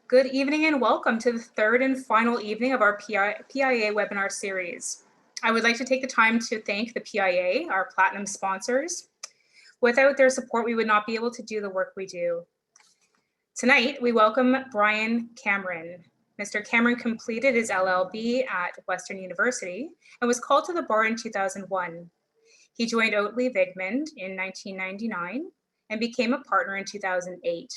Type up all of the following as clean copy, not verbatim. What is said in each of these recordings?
Good evening and welcome to the third and final evening of our PIA webinar series. I would like to take the time to thank the PIA, our platinum sponsors. Without their support, we would not be able to do the work we do. Tonight, we welcome Brian Cameron. Mr. Cameron completed his LLB at Western University and was called to the bar in 2001. He joined Oatly Vigmund in 1999 and became a partner in 2008.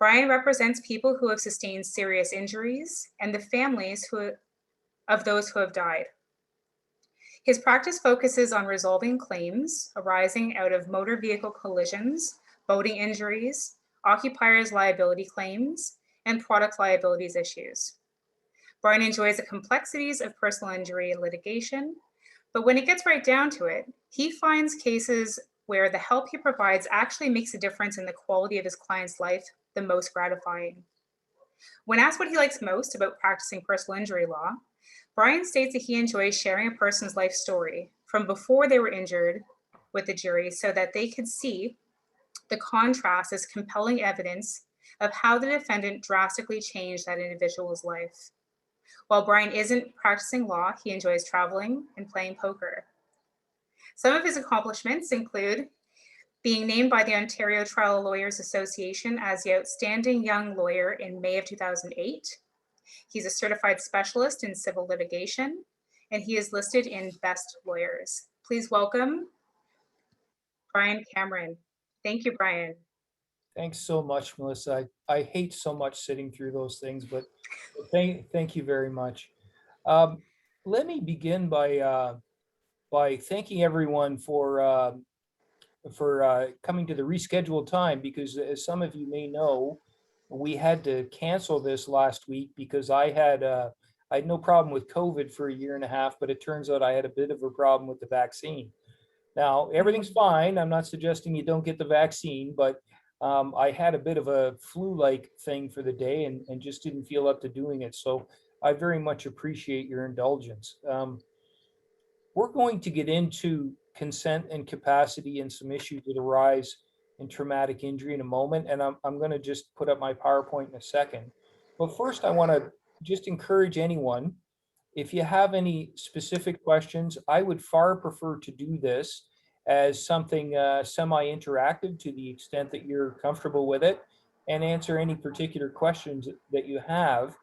Brian represents people who have sustained serious injuries and the families of those who have died. His practice focuses on resolving claims arising out of motor vehicle collisions, boating injuries, occupiers' liability claims, and product liabilities issues. Brian enjoys the complexities of personal injury litigation, but when it gets right down to it, he finds cases where the help he provides actually makes a difference in the quality of his client's life the most gratifying. When asked what he likes most about practicing personal injury law, Brian states that he enjoys sharing a person's life story from before they were injured with the jury so that they could see the contrast as compelling evidence of how the defendant drastically changed that individual's life. While Brian isn't practicing law, he enjoys traveling and playing poker. Some of his accomplishments include being named by the Ontario Trial Lawyers Association as the Outstanding Young Lawyer in May of 2008. He's a certified specialist in civil litigation, and he is listed in Best Lawyers. Please welcome Brian Cameron. Thank you, Brian. Thanks so much, Melissa. I hate so much sitting through those things, but thank you very much. Let me begin by thanking everyone for coming to the rescheduled time, because as some of you may know, we had to cancel this last week because I had no problem with COVID for a year and a half, but it turns out I had a bit of a problem with the vaccine. Now, everything's fine. I'm not suggesting you don't get the vaccine, but I had a bit of a flu-like thing for the day and just didn't feel up to doing it. So I very much appreciate your indulgence. We're going to get into consent and capacity and some issues that arise in traumatic injury in a moment. And I'm going to just put up my PowerPoint in a second. But first, I want to just encourage anyone, if you have any specific questions, I would far prefer to do this as something semi-interactive to the extent that you're comfortable with it, and answer any particular questions that you have,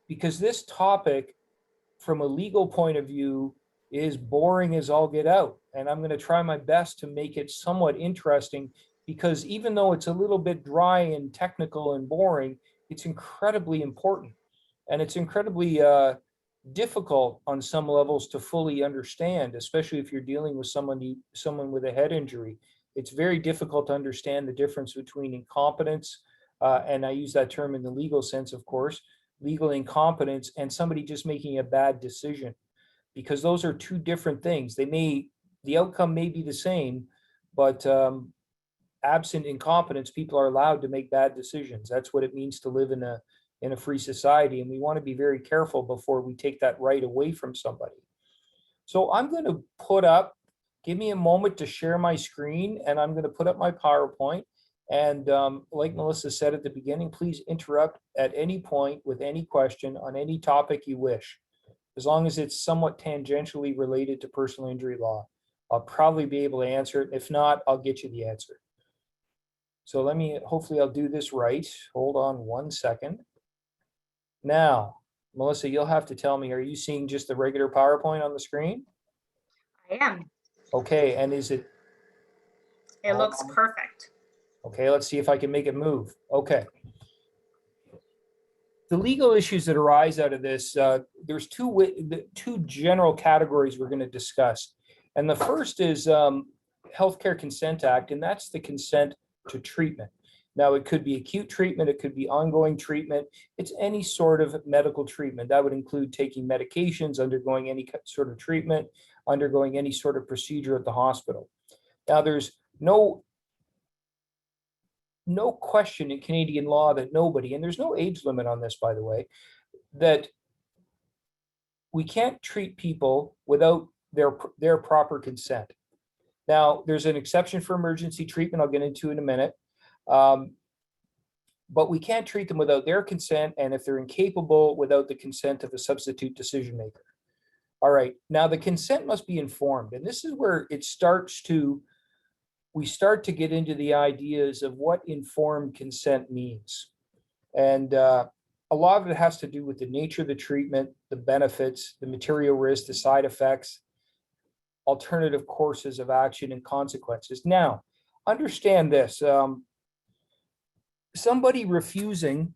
because this topic, from a legal point of view, is boring as all get out. And I'm going to try my best to make it somewhat interesting, because even though it's a little bit dry and technical and boring, it's incredibly important. And it's incredibly difficult on some levels to fully understand, especially if you're dealing with someone with a head injury. It's very difficult to understand the difference between incompetence, and I use that term in the legal sense, of course, legal incompetence, and somebody just making a bad decision, because those are two different things. The outcome may be the same, but absent incompetence, people are allowed to make bad decisions. That's what it means to live in a free society, and we want to be very careful before we take that right away from somebody. So I'm going to give me a moment to share my screen, and I'm going to put up my PowerPoint. And like Melissa said at the beginning, please interrupt at any point with any question on any topic you wish, as long as it's somewhat tangentially related to personal injury law. I'll probably be able to answer it. If not, I'll get you the answer. So hopefully I'll do this right. Hold on one second. Now, Melissa, you'll have to tell me, are you seeing just the regular PowerPoint on the screen? I am. Okay, and is it? It looks perfect. Okay, let's see if I can make it move. Okay. The legal issues that arise out of this, there's two general categories we're going to discuss. And the first is Healthcare Consent Act, and that's the consent to treatment. Now, it could be acute treatment, it could be ongoing treatment. It's any sort of medical treatment. That would include taking medications, undergoing any sort of treatment, undergoing any sort of procedure at the hospital. Now, there's no question in Canadian law that nobody, and there's no age limit on this, by the way, that we can't treat people without their proper consent. Now, there's an exception for emergency treatment I'll get into in a minute. but we can't treat them without their consent, and if they're incapable, without the consent of a substitute decision maker. All right, now the consent must be informed, and this is where we start to get into the ideas of what informed consent means. And a lot of it has to do with the nature of the treatment, the benefits, the material risks, the side effects, alternative courses of action, and consequences. Now, understand this. Somebody refusing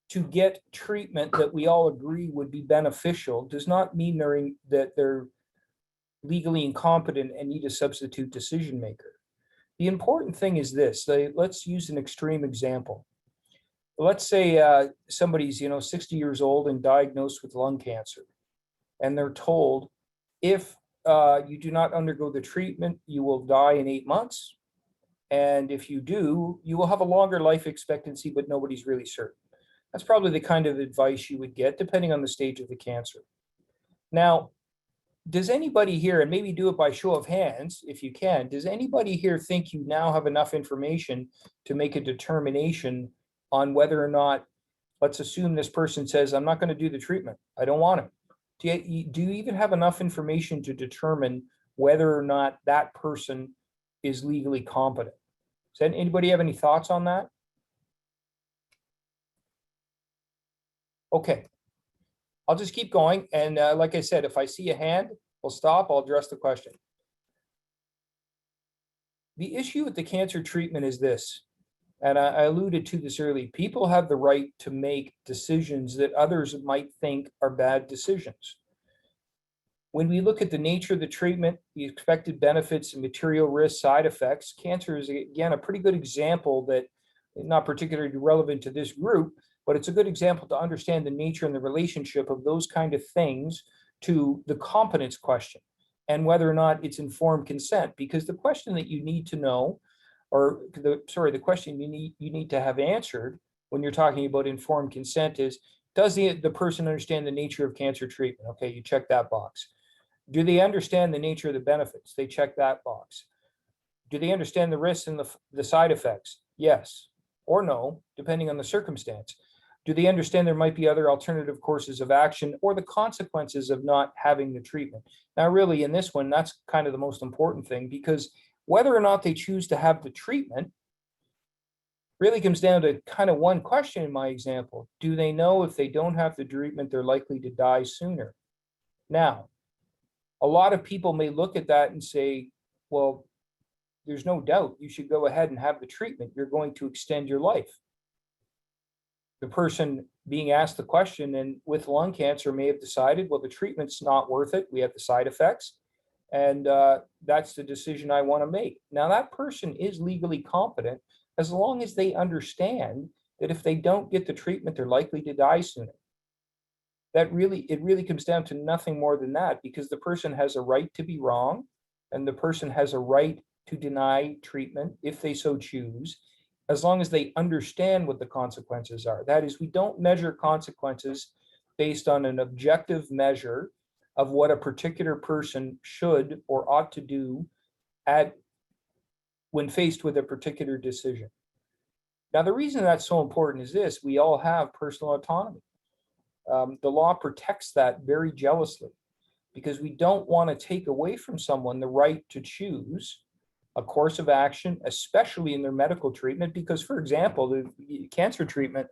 to get treatment that we all agree would be beneficial does not mean that they're legally incompetent and need a substitute decision maker. The important thing is this. Let's use an extreme example. Let's say somebody's 60 years old and diagnosed with lung cancer, and they're told, if you do not undergo the treatment, you will die in 8 months. And if you do, you will have a longer life expectancy, but nobody's really certain. That's probably the kind of advice you would get, depending on the stage of the cancer. Now, does anybody here, and maybe do it by show of hands if you can, does anybody here think you now have enough information to make a determination on whether or not, let's assume this person says, I'm not going to do the treatment, I don't want it. Do you even have enough information to determine whether or not that person is legally competent? Does anybody have any thoughts on that? Okay, I'll just keep going. And like I said, if I see a hand, we'll stop, I'll address the question. The issue with the cancer treatment is this, and I alluded to this earlier. People have the right to make decisions that others might think are bad decisions. When we look at the nature of the treatment, the expected benefits and material risks, side effects, cancer is, again, a pretty good example that, not particularly relevant to this group, but it's a good example to understand the nature and the relationship of those kind of things to the competence question and whether or not it's informed consent. Because the question that you need to know, or the question you need to have answered when you're talking about informed consent is, does the person understand the nature of cancer treatment? Okay, you check that box. Do they understand the nature of the benefits? They check that box. Do they understand the risks and the side effects? Yes or no, depending on the circumstance. Do they understand there might be other alternative courses of action or the consequences of not having the treatment? Now, really, in this one, that's kind of the most important thing, because whether or not they choose to have the treatment really comes down to kind of one question in my example. Do they know if they don't have the treatment, they're likely to die sooner? Now, a lot of people may look at that and say, well, there's no doubt you should go ahead and have the treatment. You're going to extend your life. The person being asked the question and with lung cancer may have decided, well, the treatment's not worth it. We have the side effects, and that's the decision I want to make. Now, that person is legally competent as long as they understand that if they don't get the treatment, they're likely to die sooner. It really comes down to nothing more than that, because the person has a right to be wrong, and the person has a right to deny treatment if they so choose, as long as they understand what the consequences are. That is, we don't measure consequences based on an objective measure of what a particular person should or ought to do when faced with a particular decision. Now, the reason that's so important is this: we all have personal autonomy. The law protects that very jealously, because we don't want to take away from someone the right to choose a course of action, especially in their medical treatment. Because, for example, the cancer treatment,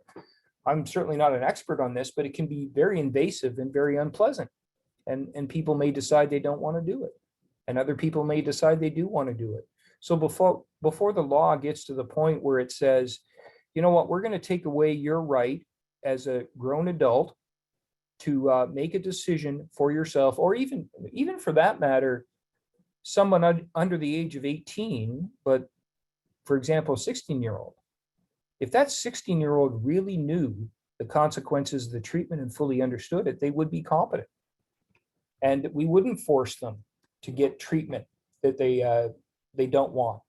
I'm certainly not an expert on this, but it can be very invasive and very unpleasant. And people may decide they don't want to do it. And other people may decide they do want to do it. So before the law gets to the point where it says, you know what, we're going to take away your right as a grown adult to make a decision for yourself, or even for that matter, someone under the age of 18, but for example, a 16-year-old. If that 16-year-old really knew the consequences of the treatment and fully understood it, they would be competent. And we wouldn't force them to get treatment that they don't want,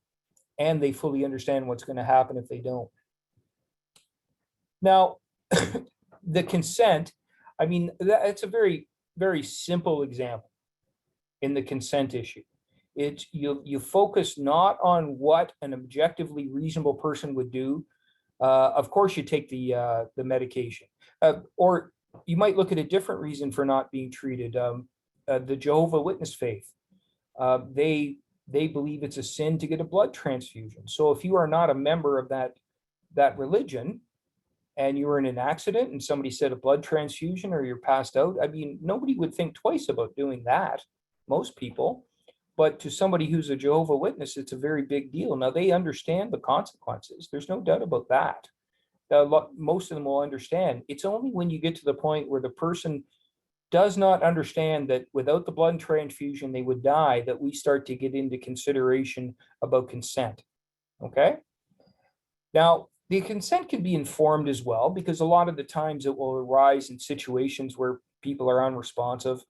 and they fully understand what's going to happen if they don't. Now, the consent, I mean, it's a very, very simple example in the consent issue. You focus not on what an objectively reasonable person would do. of course you take the medication. Or you might look at a different reason for not being treated. The Jehovah Witness faith, they believe it's a sin to get a blood transfusion. So if you are not a member of that religion, and you were in an accident and somebody said a blood transfusion or you're passed out, I mean, nobody would think twice about doing that, most people. But to somebody who's a Jehovah Witness, it's a very big deal. Now, they understand the consequences. There's no doubt about that. Most of them will understand. It's only when you get to the point where the person does not understand that without the blood transfusion, they would die, that we start to get into consideration about consent. Okay? Now, the consent can be informed as well, because a lot of the times it will arise in situations where people are unresponsive,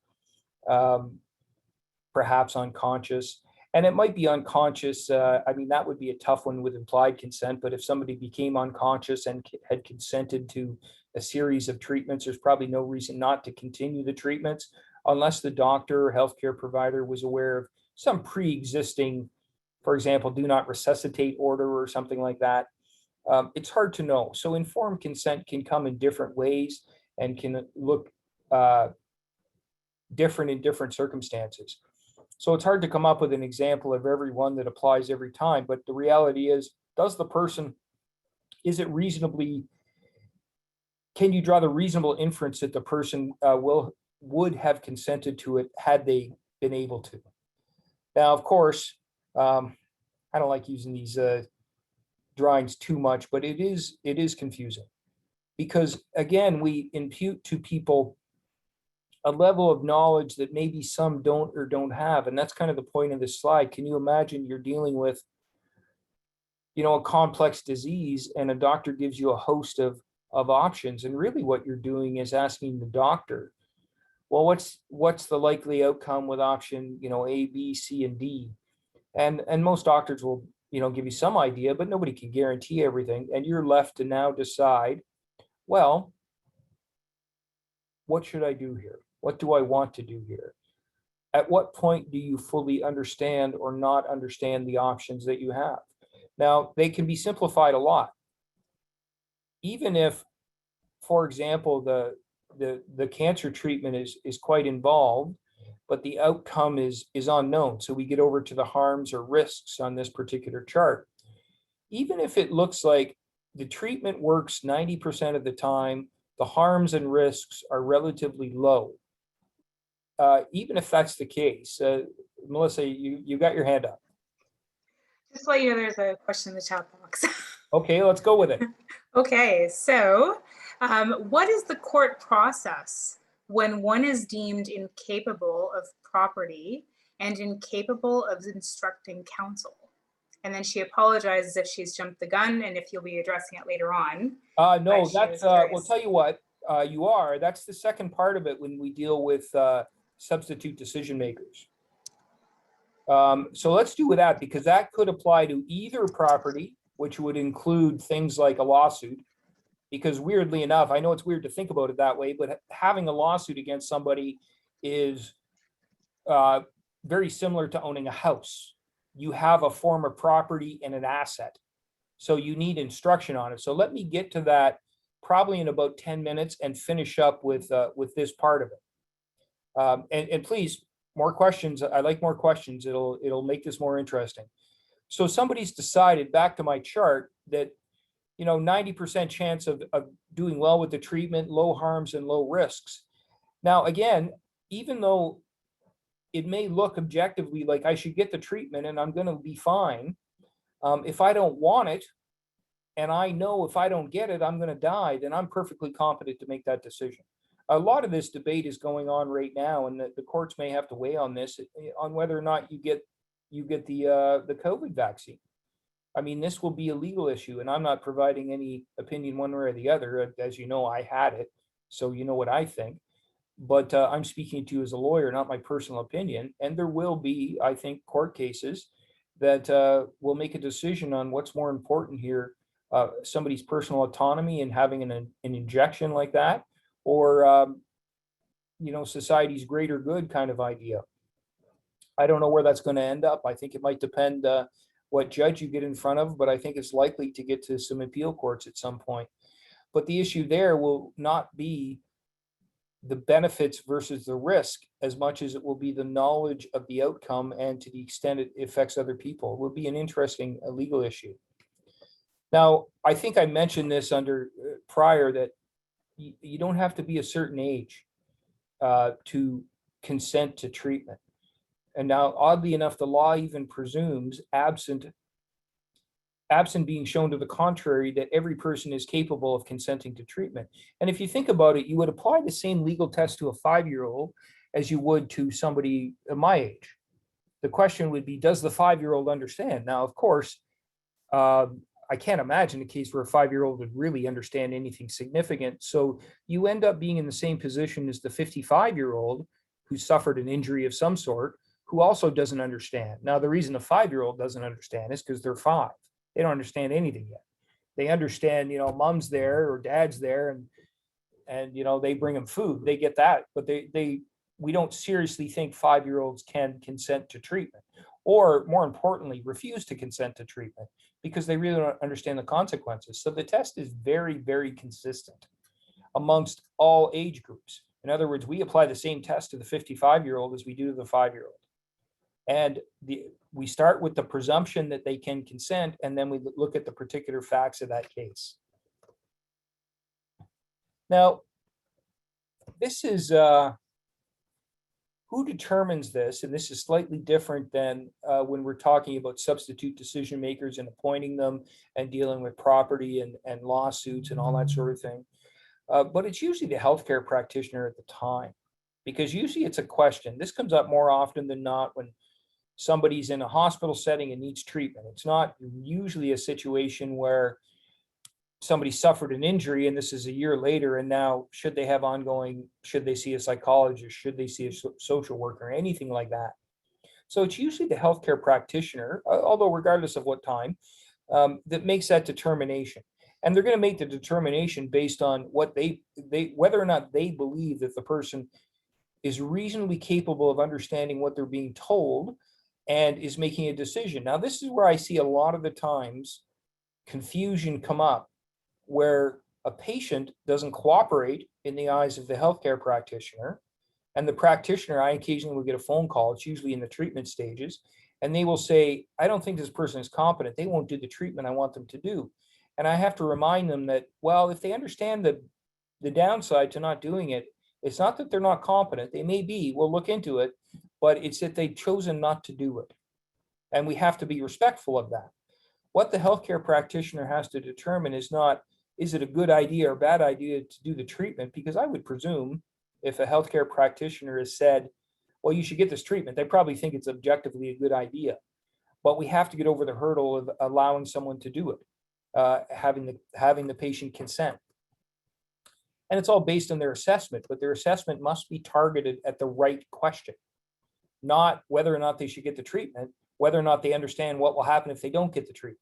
perhaps unconscious. And it might be unconscious. I mean, that would be a tough one with implied consent. But if somebody became unconscious and had consented to a series of treatments, there's probably no reason not to continue the treatments unless the doctor or healthcare provider was aware of some pre-existing, for example, do not resuscitate order or something like that. It's hard to know. So informed consent can come in different ways and can look different in different circumstances. So it's hard to come up with an example of every one that applies every time. But the reality is, is it reasonably, can you draw the reasonable inference that the person would have consented to it had they been able to? Now, of course, I don't like using these drawings too much, but it is confusing, because again, we impute to people a level of knowledge that maybe some don't have, and that's kind of the point of this slide. Can you imagine you're dealing with, a complex disease, and a doctor gives you a host of options, and really what you're doing is asking the doctor, well, what's the likely outcome with option, A, B, C, and D, and most doctors will give you some idea, but nobody can guarantee everything. And you're left to now decide, well, what should I do here? What do I want to do here? At what point do you fully understand or not understand the options that you have? Now, they can be simplified a lot. Even if, for example, the cancer treatment is quite involved, but the outcome is unknown. So we get over to the harms or risks on this particular chart. Even if it looks like the treatment works 90% of the time, the harms and risks are relatively low. Even if that's the case, Melissa, you got your hand up. Just to let you know, there's a question in the chat box. Okay, let's go with it. Okay, so what is the court process when one is deemed incapable of property and incapable of instructing counsel? And then she apologizes if she's jumped the gun and if you'll be addressing it later on. No, that's, we'll tell you what, that's the second part of it when we deal with substitute decision makers. So let's do with that, because that could apply to either property, which would include things like a lawsuit. Because weirdly enough, I know it's weird to think about it that way, but having a lawsuit against somebody is very similar to owning a house. You have a form of property and an asset, so you need instruction on it. So let me get to that probably in about 10 minutes and finish up with this part of it. And please, more questions. I like more questions. It'll make this more interesting. So somebody's decided, back to my chart, that 90% chance of doing well with the treatment, low harms and low risks. Now, again, even though it may look objectively like I should get the treatment and I'm going to be fine, if I don't want it, and I know if I don't get it, I'm going to die, then I'm perfectly competent to make that decision. A lot of this debate is going on right now, and the courts may have to weigh on this, on whether or not you get the COVID vaccine. I mean, this will be a legal issue, and I'm not providing any opinion one way or the other. As you know, I had it, so you know what I think. But I'm speaking to you as a lawyer, not my personal opinion. And there will be, I think, court cases that will make a decision on what's more important here, somebody's personal autonomy and having an injection like that, or society's greater good kind of idea. I don't know where that's going to end up. I think it might depend what judge you get in front of, but I think it's likely to get to some appeal courts at some point. But the issue there will not be the benefits versus the risk as much as it will be the knowledge of the outcome, and to the extent it affects other people. It will be an interesting legal issue. Now, I think I mentioned this under prior, that you don't have to be a certain age to consent to treatment. And now, oddly enough, the law even presumes, absent being shown to the contrary, that every person is capable of consenting to treatment. And if you think about it, you would apply the same legal test to a 5-year-old as you would to somebody my age. The question would be, does the 5-year-old understand? Now, of course, I can't imagine a case where a 5-year-old would really understand anything significant. So you end up being in the same position as the 55-year-old who suffered an injury of some sort, who also doesn't understand. Now, the reason a 5-year-old doesn't understand is because they're 5. They don't understand anything yet. They understand, mom's there or dad's there, and they bring them food. They get that, but we don't seriously think 5-year-olds can consent to treatment, or more importantly, refuse to consent to treatment because they really don't understand the consequences. So the test is very, very consistent amongst all age groups. In other words, we apply the same test to the 55-year-old as we do to the 5-year-old. And we start with the presumption that they can consent, and then we look at the particular facts of that case. Now, this is who determines this, and this is slightly different than when we're talking about substitute decision makers and appointing them and dealing with property and lawsuits and all that sort of thing. But it's usually the healthcare practitioner at the time, because usually it's a question. This comes up more often than not when somebody's in a hospital setting and needs treatment. It's not usually a situation where somebody suffered an injury and this is a year later, and now should they see a psychologist, should they see a social worker, anything like that. So it's usually the healthcare practitioner, although regardless of what time, that makes that determination. And they're going to make the determination based on what whether or not they believe that the person is reasonably capable of understanding what they're being told and is making a decision. Now, this is where I see a lot of the times confusion come up, where a patient doesn't cooperate in the eyes of the healthcare practitioner, and the practitioner, I occasionally will get a phone call, it's usually in the treatment stages, and they will say, I don't think this person is competent. They won't do the treatment I want them to do. And I have to remind them that, well, if they understand the downside to not doing it, it's not that they're not competent. They may be, we'll look into it, but it's that they've chosen not to do it. And we have to be respectful of that. What the healthcare practitioner has to determine is not, is it a good idea or bad idea to do the treatment? Because I would presume if a healthcare practitioner has said, well, you should get this treatment, they probably think it's objectively a good idea. But we have to get over the hurdle of allowing someone to do it, having the patient consent. And it's all based on their assessment, but their assessment must be targeted at the right question, not whether or not they should get the treatment, whether or not they understand what will happen if they don't get the treatment.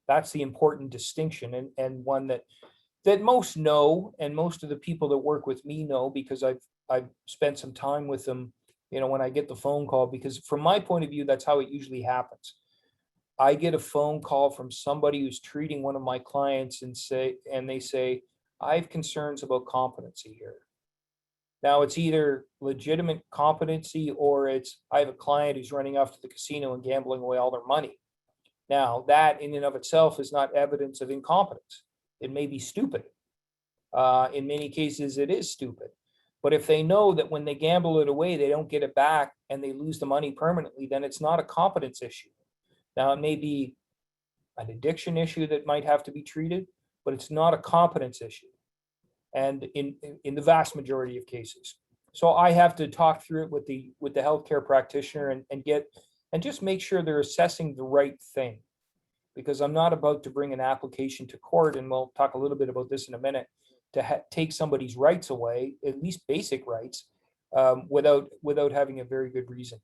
That's the important distinction, and one that most know, and most of the people that work with me know, because I've spent some time with them, when I get the phone call, because from my point of view, that's how it usually happens. I get a phone call from somebody who's treating one of my clients and they say, I have concerns about competency here. Now, it's either legitimate competency or it's, I have a client who's running off to the casino and gambling away all their money. Now, that in and of itself is not evidence of incompetence. It may be stupid. In many cases, it is stupid. But if they know that when they gamble it away, they don't get it back and they lose the money permanently, then it's not a competence issue. Now, it may be an addiction issue that might have to be treated, but it's not a competence issue. And in the vast majority of cases. So I have to talk through it with the healthcare practitioner and just make sure they're assessing the right thing. Because I'm not about to bring an application to court, and we'll talk a little bit about this in a minute, to take somebody's rights away, at least basic rights, without having a very good reason.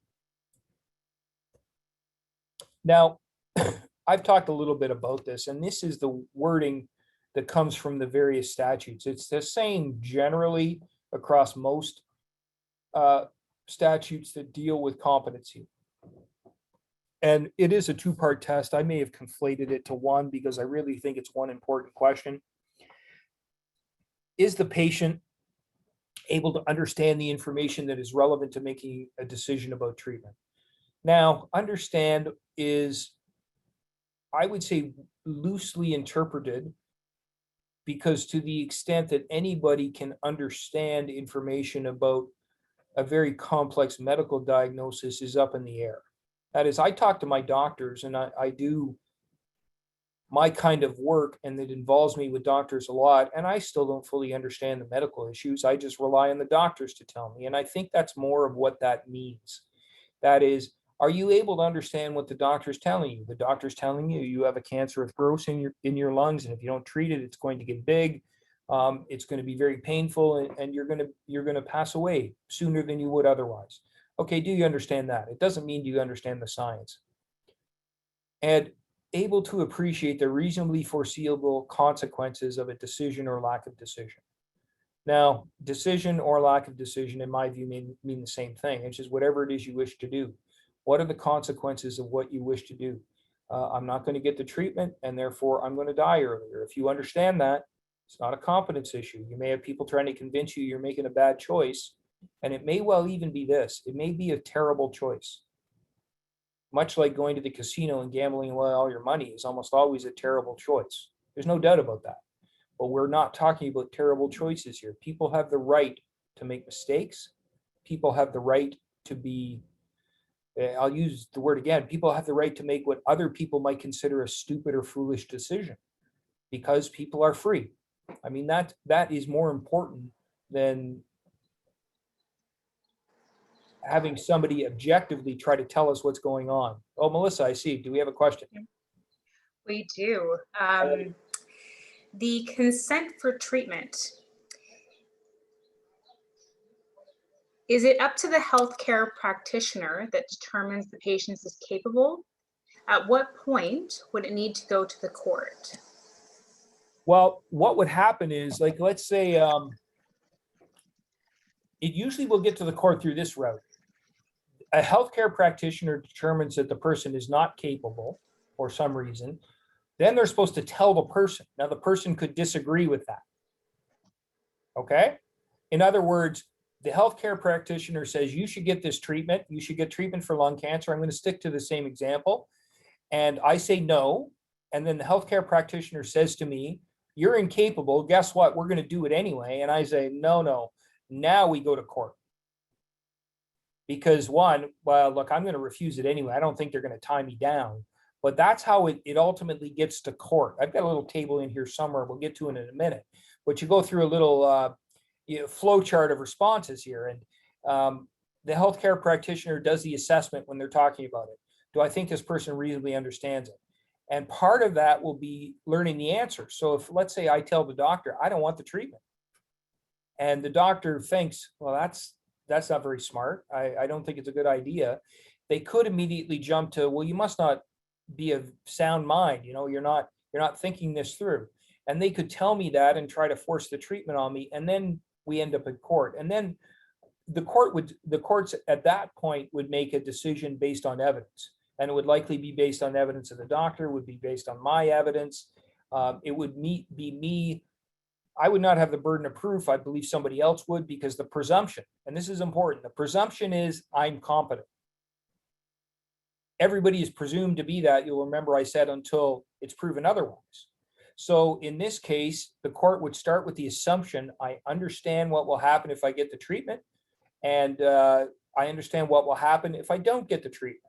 Now, I've talked a little bit about this, and this is the wording that comes from the various statutes. It's the same generally across most statutes that deal with competency. And it is a two-part test. I may have conflated it to one because I really think it's one important question. Is the patient able to understand the information that is relevant to making a decision about treatment? Now, understand is, I would say, loosely interpreted, because to the extent that anybody can understand information about a very complex medical diagnosis is up in the air. That is, I talk to my doctors and I do my kind of work, and it involves me with doctors a lot, and I still don't fully understand the medical issues. I just rely on the doctors to tell me. And I think that's more of what that means. That is, are you able to understand what the doctor's telling you? The doctor's telling you you have a cancerous growth in your lungs, and if you don't treat it, it's going to get big. It's going to be very painful, and you're going to pass away sooner than you would otherwise. Okay, do you understand that? It doesn't mean you understand the science. And able to appreciate the reasonably foreseeable consequences of a decision or lack of decision. Now, decision or lack of decision, in my view, mean the same thing. It's just whatever it is you wish to do. What are the consequences of what you wish to do? I'm not going to get the treatment, and therefore I'm going to die earlier. If you understand that, it's not a competence issue. You may have people trying to convince you you're making a bad choice, and it may well even be this. It may be a terrible choice. Much like going to the casino and gambling away all your money is almost always a terrible choice. There's no doubt about that. But we're not talking about terrible choices here. People have the right to make mistakes. People have the right to be, I'll use the word again, people have the right to make what other people might consider a stupid or foolish decision, because people are free. I mean, that is more important than having somebody objectively try to tell us what's going on. Oh, Melissa, I see. Do we have a question? We do. The consent for treatment. Is it up to the healthcare practitioner that determines the patient is capable? At what point would it need to go to the court? Well, what would happen is, like, let's say it usually will get to the court through this route. A healthcare practitioner determines that the person is not capable for some reason. Then they're supposed to tell the person. Now, the person could disagree with that. Okay? In other words, the healthcare practitioner says, you should get this treatment. You should get treatment for lung cancer. I'm going to stick to the same example. And I say no. And then the healthcare practitioner says to me, you're incapable. Guess what? We're going to do it anyway. And I say, no. Now we go to court. Because one, well, look, I'm going to refuse it anyway. I don't think they're going to tie me down. But that's how it ultimately gets to court. I've got a little table in here somewhere. We'll get to it in a minute. But you go through a little flow chart of responses here. And the healthcare practitioner does the assessment when they're talking about it. Do I think this person reasonably understands it? And part of that will be learning the answer. So if, let's say, I tell the doctor, I don't want the treatment, and the doctor thinks, well, that's not very smart. I don't think it's a good idea. They could immediately jump to, well, you must not be of sound mind. You're not thinking this through. And they could tell me that and try to force the treatment on me. And then we end up in court. And then the courts at that point would make a decision based on evidence. And it would likely be based on evidence of the doctor, would be based on my evidence. It would be me. I would not have the burden of proof. I believe somebody else would, because the presumption, and this is important, the presumption is I'm competent. Everybody is presumed to be that. You'll remember I said until it's proven otherwise. So in this case, the court would start with the assumption, I understand what will happen if I get the treatment, and I understand what will happen if I don't get the treatment.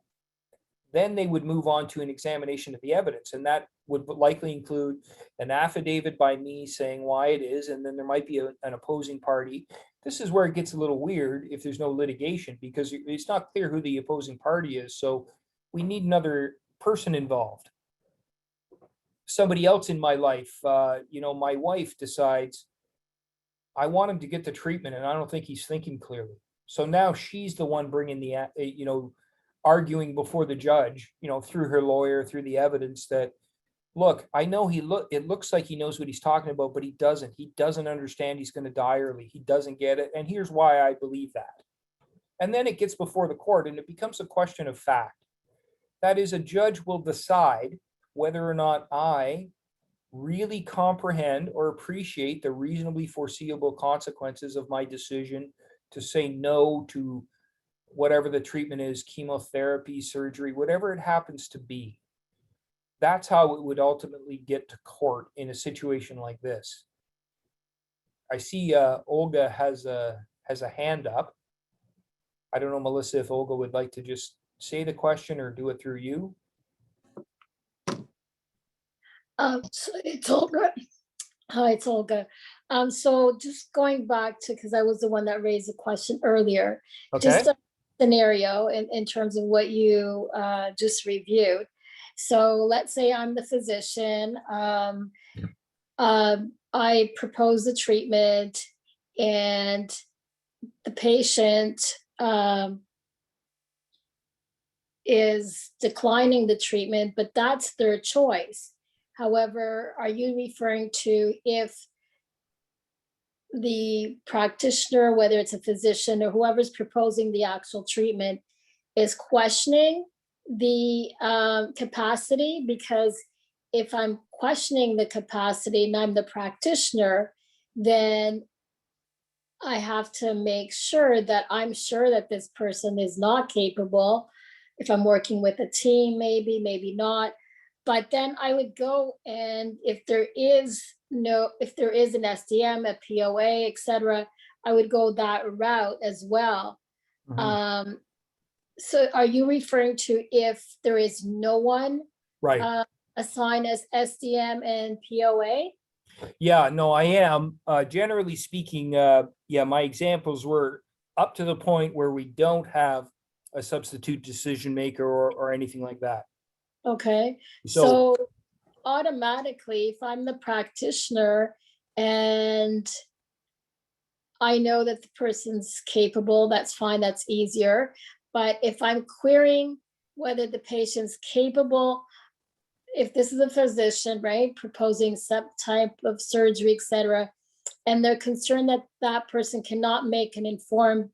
Then they would move on to an examination of the evidence, and that would likely include an affidavit by me saying why it is, and then there might be an opposing party. This is where it gets a little weird if there's no litigation, because it's not clear who the opposing party is, so we need another person involved. Somebody else in my life, my wife decides, I want him to get the treatment, and I don't think he's thinking clearly. So now she's the one bringing the, arguing before the judge, through her lawyer, through the evidence that, look, I know it looks like he knows what he's talking about, but he doesn't. He doesn't understand he's going to die early. He doesn't get it. And here's why I believe that. And then it gets before the court, and it becomes a question of fact. that is, a judge will decide whether or not I really comprehend or appreciate the reasonably foreseeable consequences of my decision to say no to whatever the treatment is, chemotherapy, surgery, whatever it happens to be. That's how it would ultimately get to court in a situation like this. I see Olga has a hand up. I don't know, Melissa, if Olga would like to just say the question or do it through you. So it's Olga. Hi, it's Olga. So just going back to, because I was the one that raised the question earlier, Okay. just a scenario in terms of what you just reviewed. So let's say I'm the physician. I propose the treatment and the patient is declining the treatment, but that's their choice. However, are you referring to if the practitioner, whether it's a physician or whoever's proposing the actual treatment, is questioning the capacity? Because if I'm questioning the capacity and I'm the practitioner, then I have to make sure that I'm sure that this person is not capable. If I'm working with a team, maybe not. But then I would go, and if there is an SDM, a POA, etc., I would go that route as well. Mhm. So are you referring to if there is no one Right. assigned as SDM and POA? Yeah, no, I am. Generally speaking, yeah, my examples were up to the point where we don't have a substitute decision maker or anything like that. Okay, So, so automatically, if I'm the practitioner and I know that the person's capable, that's fine, that's easier. But if I'm querying whether the patient's capable, if this is a physician, right, proposing some type of surgery, etc., and they're concerned that that person cannot make an informed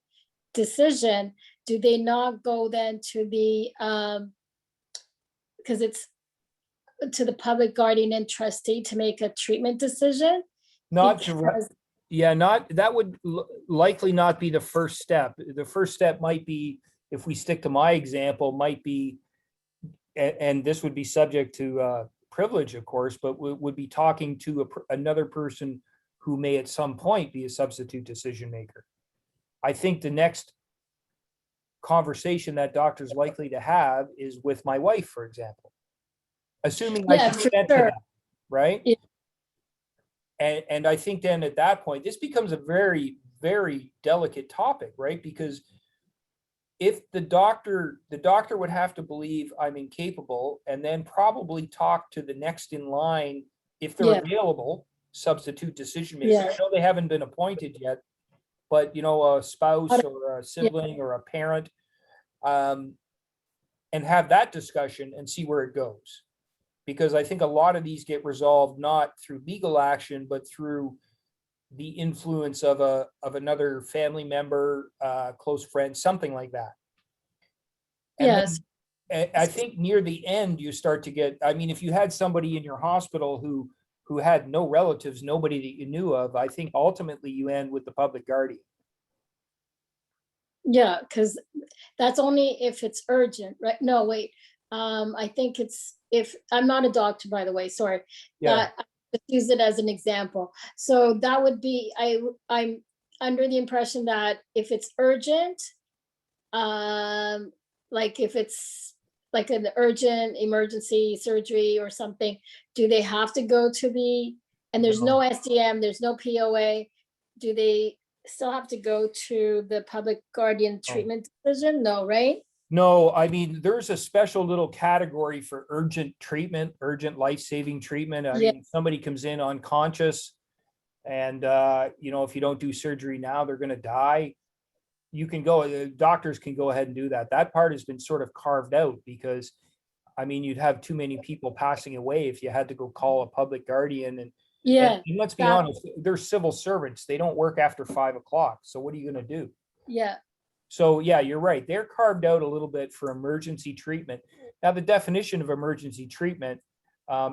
decision, do they not go then to the, because it's to the public guardian and trustee to make a treatment decision? not direct, Because, yeah, not, that would likely not be the first step. The first step might be, if we stick to my example, might be, and this would be subject to privilege, of course, but would be talking to another person who may at some point be a substitute decision maker. I think the next conversation that doctor's likely to have is with my wife, for example, assuming I yeah, for consent to sure. that, right? Yeah. And I think then at that point, this becomes a very, very delicate topic, right? Because if the doctor would have to believe I'm incapable and then probably talk to the next in line, if they're Yeah, available, substitute decision maker. yeah. I know they haven't been appointed yet, but a spouse or a Yeah. sibling or a parent, and have that discussion and see where it goes. Because I think a lot of these get resolved not through legal action, but through the influence of another family member, close friend, something like that. And Yes. then I think near the end, you start to get, I mean, if you had somebody in your hospital who had no relatives, nobody that you knew of, I think ultimately you end with the public guardian. Yeah, because that's only if it's urgent, right? No, wait. I think it's if I'm not a doctor, by the way, sorry. Yeah. I just use it as an example. So that would be, I'm under the impression that if it's urgent, like if it's like an urgent emergency surgery or something, do they have to go to the, and there's no SDM, there's no POA, do they still have to go to the public guardian treatment decision? No, right? No, I mean, there's a special little category for urgent treatment, urgent life-saving treatment. I Yeah, mean, somebody comes in unconscious and, if you don't do surgery now, they're going to die. You can go, doctors can go ahead and do that. That part has been sort of carved out because, I mean, you'd have too many people passing away if you had to go call a public guardian. And yeah, let's be that, honest, they're civil servants. They don't work after 5 o'clock. So what are you going to do? yeah. So yeah, you're right. They're carved out a little bit for emergency treatment. Now, the definition of emergency treatment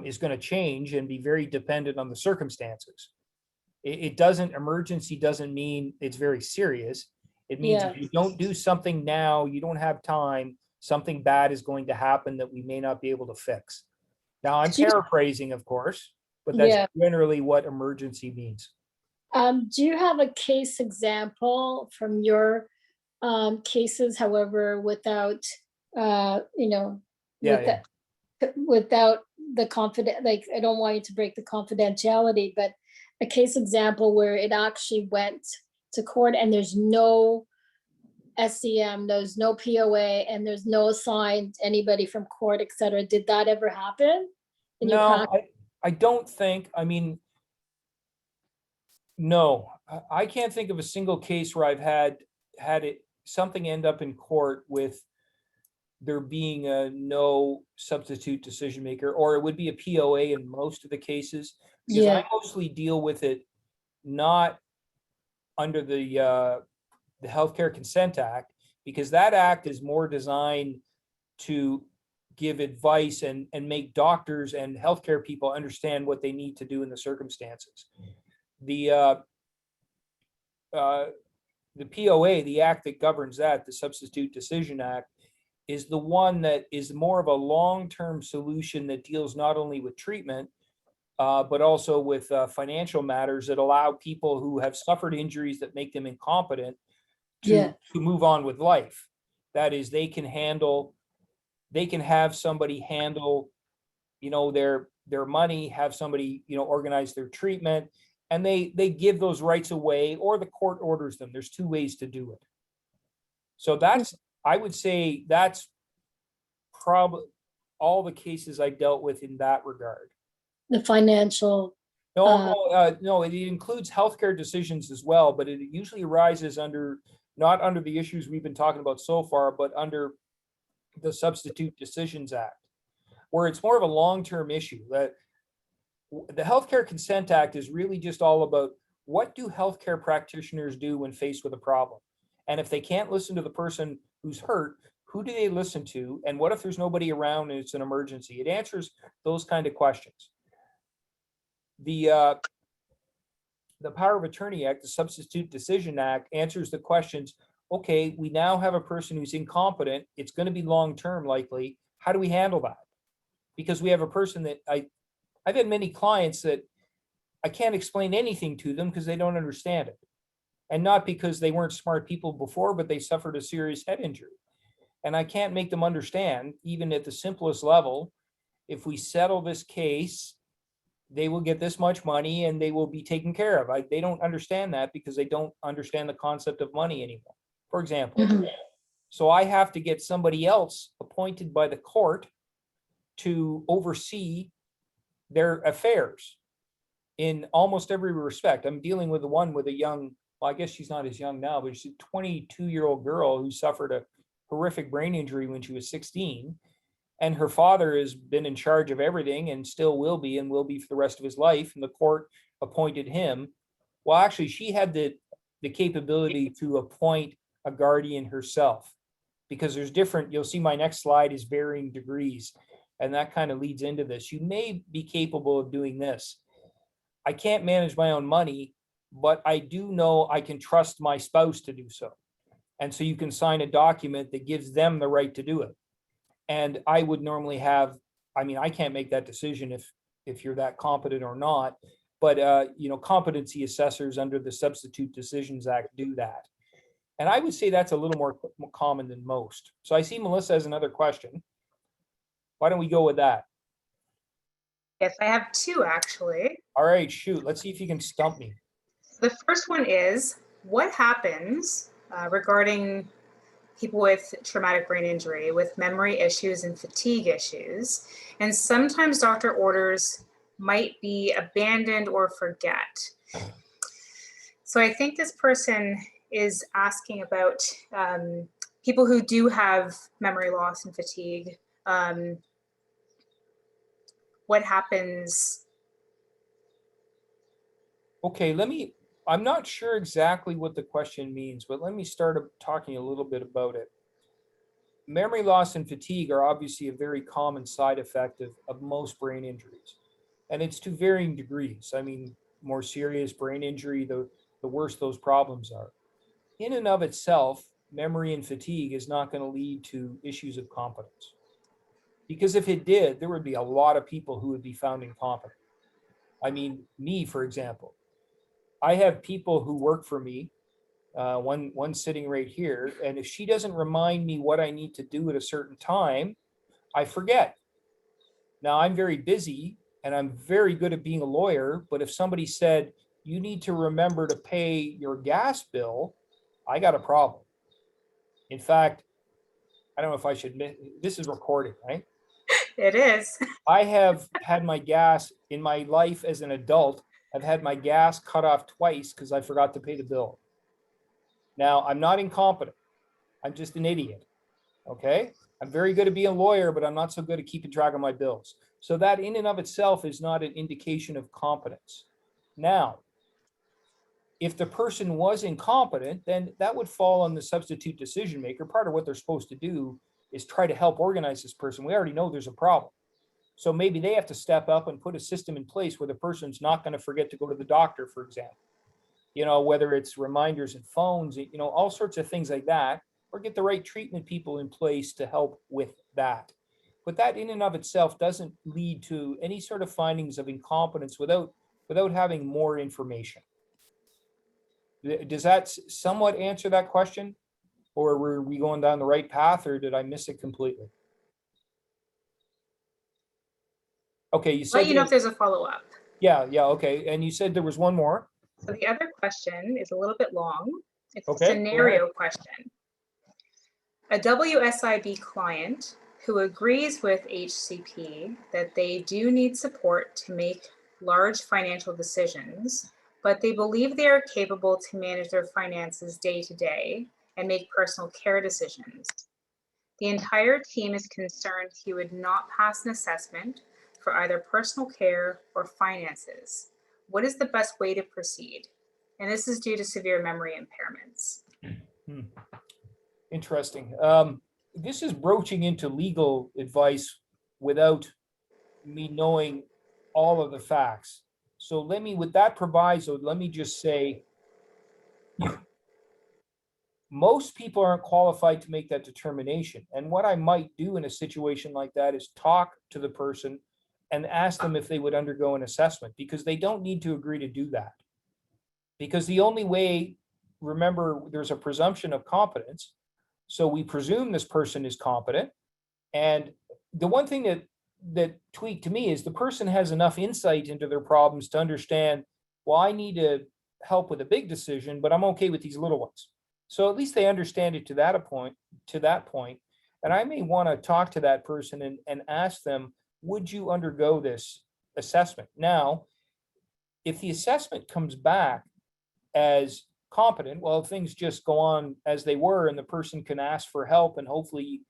is going to change and be very dependent on the circumstances. Emergency doesn't mean it's very serious. It means Yeah. if you don't do something now, you don't have time, something bad is going to happen that we may not be able to fix. Now, I'm Do you- paraphrasing, of course, but that's Yeah. generally what emergency means. Do you have a case example from your cases, however, without, you know, Yeah, with without the confident, like, I don't want you to break the confidentiality, but a case example where it actually went to court and there's no SEM, there's no POA, and there's no assigned anybody from court, et cetera. Did that ever happen in your No, practice? I don't think, I mean, no, I can't think of a single case where I've had it, something end up in court with there being a no substitute decision maker, or it would be a POA in most of the cases, because I Yeah, mostly deal with it not under the Healthcare Consent Act, because that act is more designed to give advice and make doctors and healthcare people understand what they need to do in the circumstances. The POA, the act that governs that, the Substitute Decision Act, is the one that is more of a long-term solution that deals not only with treatment, but also with financial matters that allow people who have suffered injuries that make them incompetent yeah, to move on with life. That is, they can have somebody handle, their money, have somebody, organize their treatment, and they give those rights away, or the court orders them. There's two ways to do it. So I would say that's probably all the cases I dealt with in that regard. the financial, No, it includes healthcare decisions as well, but it usually arises not under the issues we've been talking about so far, but under the Substitute Decisions Act, where it's more of a long-term issue. That the Healthcare Consent Act is really just all about, what do healthcare practitioners do when faced with a problem? And if they can't listen to the person who's hurt, who do they listen to? And what if there's nobody around and it's an emergency? It answers those kind of questions. The Power of Attorney Act, the Substitute Decision Act, answers the questions. Okay, we now have a person who's incompetent. It's going to be long-term likely. How do we handle that? Because we have a person that I've had many clients that I can't explain anything to them because they don't understand it. And not because they weren't smart people before, but they suffered a serious head injury. And I can't make them understand, even at the simplest level, if we settle this case, they will get this much money and they will be taken care of. They don't understand that because they don't understand the concept of money anymore, for example. Mhm. So I have to get somebody else appointed by the court to oversee their affairs in almost every respect. I'm dealing with the one with a young, well, I guess she's not as young now, but she's a 22-year-old girl who suffered a horrific brain injury when she was 16. And her father has been in charge of everything and still will be, and will be for the rest of his life. And the court appointed him. Well, actually, she had the capability to appoint a guardian herself, because there's different, you'll see my next slide is varying degrees. And that kind of leads into this. You may be capable of doing this. I can't manage my own money, but I do know I can trust my spouse to do so. And so you can sign a document that gives them the right to do it. And I would normally have, I can't make that decision if you're that competent or not, but competency assessors under the Substitute Decisions Act do that. And I would say that's a little more common than most. So I see Melissa has another question. Why don't we go with that? Yes, I have two actually. All right, shoot. Let's see if you can stump me. The first one is, what happens regarding people with traumatic brain injury, with memory issues and fatigue issues? And sometimes doctor orders might be abandoned or forget. So I think this person is asking about people who do have memory loss and fatigue. What happens? Okay, I'm not sure exactly what the question means, but let me start talking a little bit about it. Memory loss and fatigue are obviously a very common side effect of most brain injuries. And it's to varying degrees. I mean, more serious brain injury, the worse those problems are. In and of itself, memory and fatigue is not going to lead to issues of competence. Because if it did, there would be a lot of people who would be found incompetent. I mean, me, for example, I have people who work for me, one sitting right here, and if she doesn't remind me what I need to do at a certain time, I forget. Now, I'm very busy and I'm very good at being a lawyer, but if somebody said, you need to remember to pay your gas bill, I got a problem. In fact, I don't know if I should admit, this is recording, right? It is. I have had my gas in my life as an adult. I've had my gas cut off twice because I forgot to pay the bill. Now, I'm not incompetent. I'm just an idiot. Okay. I'm very good at being a lawyer, but I'm not so good at keeping track of my bills. So that in and of itself is not an indication of competence. Now, if the person was incompetent, then that would fall on the substitute decision maker. Part of what they're supposed to do is try to help organize this person. We already know there's a problem. So maybe they have to step up and put a system in place where the person's not going to forget to go to the doctor, for example. You know, whether it's reminders and phones, you know, all sorts of things like that, or get the right treatment people in place to help with that. But that in and of itself doesn't lead to any sort of findings of incompetence without having more information. Does that somewhat answer that question? Or were we going down the right path, or did I miss it completely? Okay, you said Let you know if there's a follow-up. yeah, okay. And you said there was one more. So the other question is a little bit long. It's Okay, a scenario question. A WSIB client who agrees with HCP that they do need support to make large financial decisions, but they believe they are capable to manage their finances day to day and make personal care decisions. The entire team is concerned he would not pass an assessment for either personal care or finances. What is the best way to proceed? And this is due to severe memory impairments. Interesting. This is broaching into legal advice without me knowing all of the facts. So with that proviso, let me just say, most people aren't qualified to make that determination. And what I might do in a situation like that is talk to the person and ask them if they would undergo an assessment, because they don't need to agree to do that. Because the only way, remember, there's a presumption of competence. So we presume this person is competent. And the one thing that tweaked to me is the person has enough insight into their problems to understand, well, I need to help with a big decision, but I'm okay with these little ones. So at least they understand it to that point. And I may want to talk to that person and ask them, would you undergo this assessment? Now, if the assessment comes back as competent, well, things just go on as they were, and the person can ask for help. And hopefully,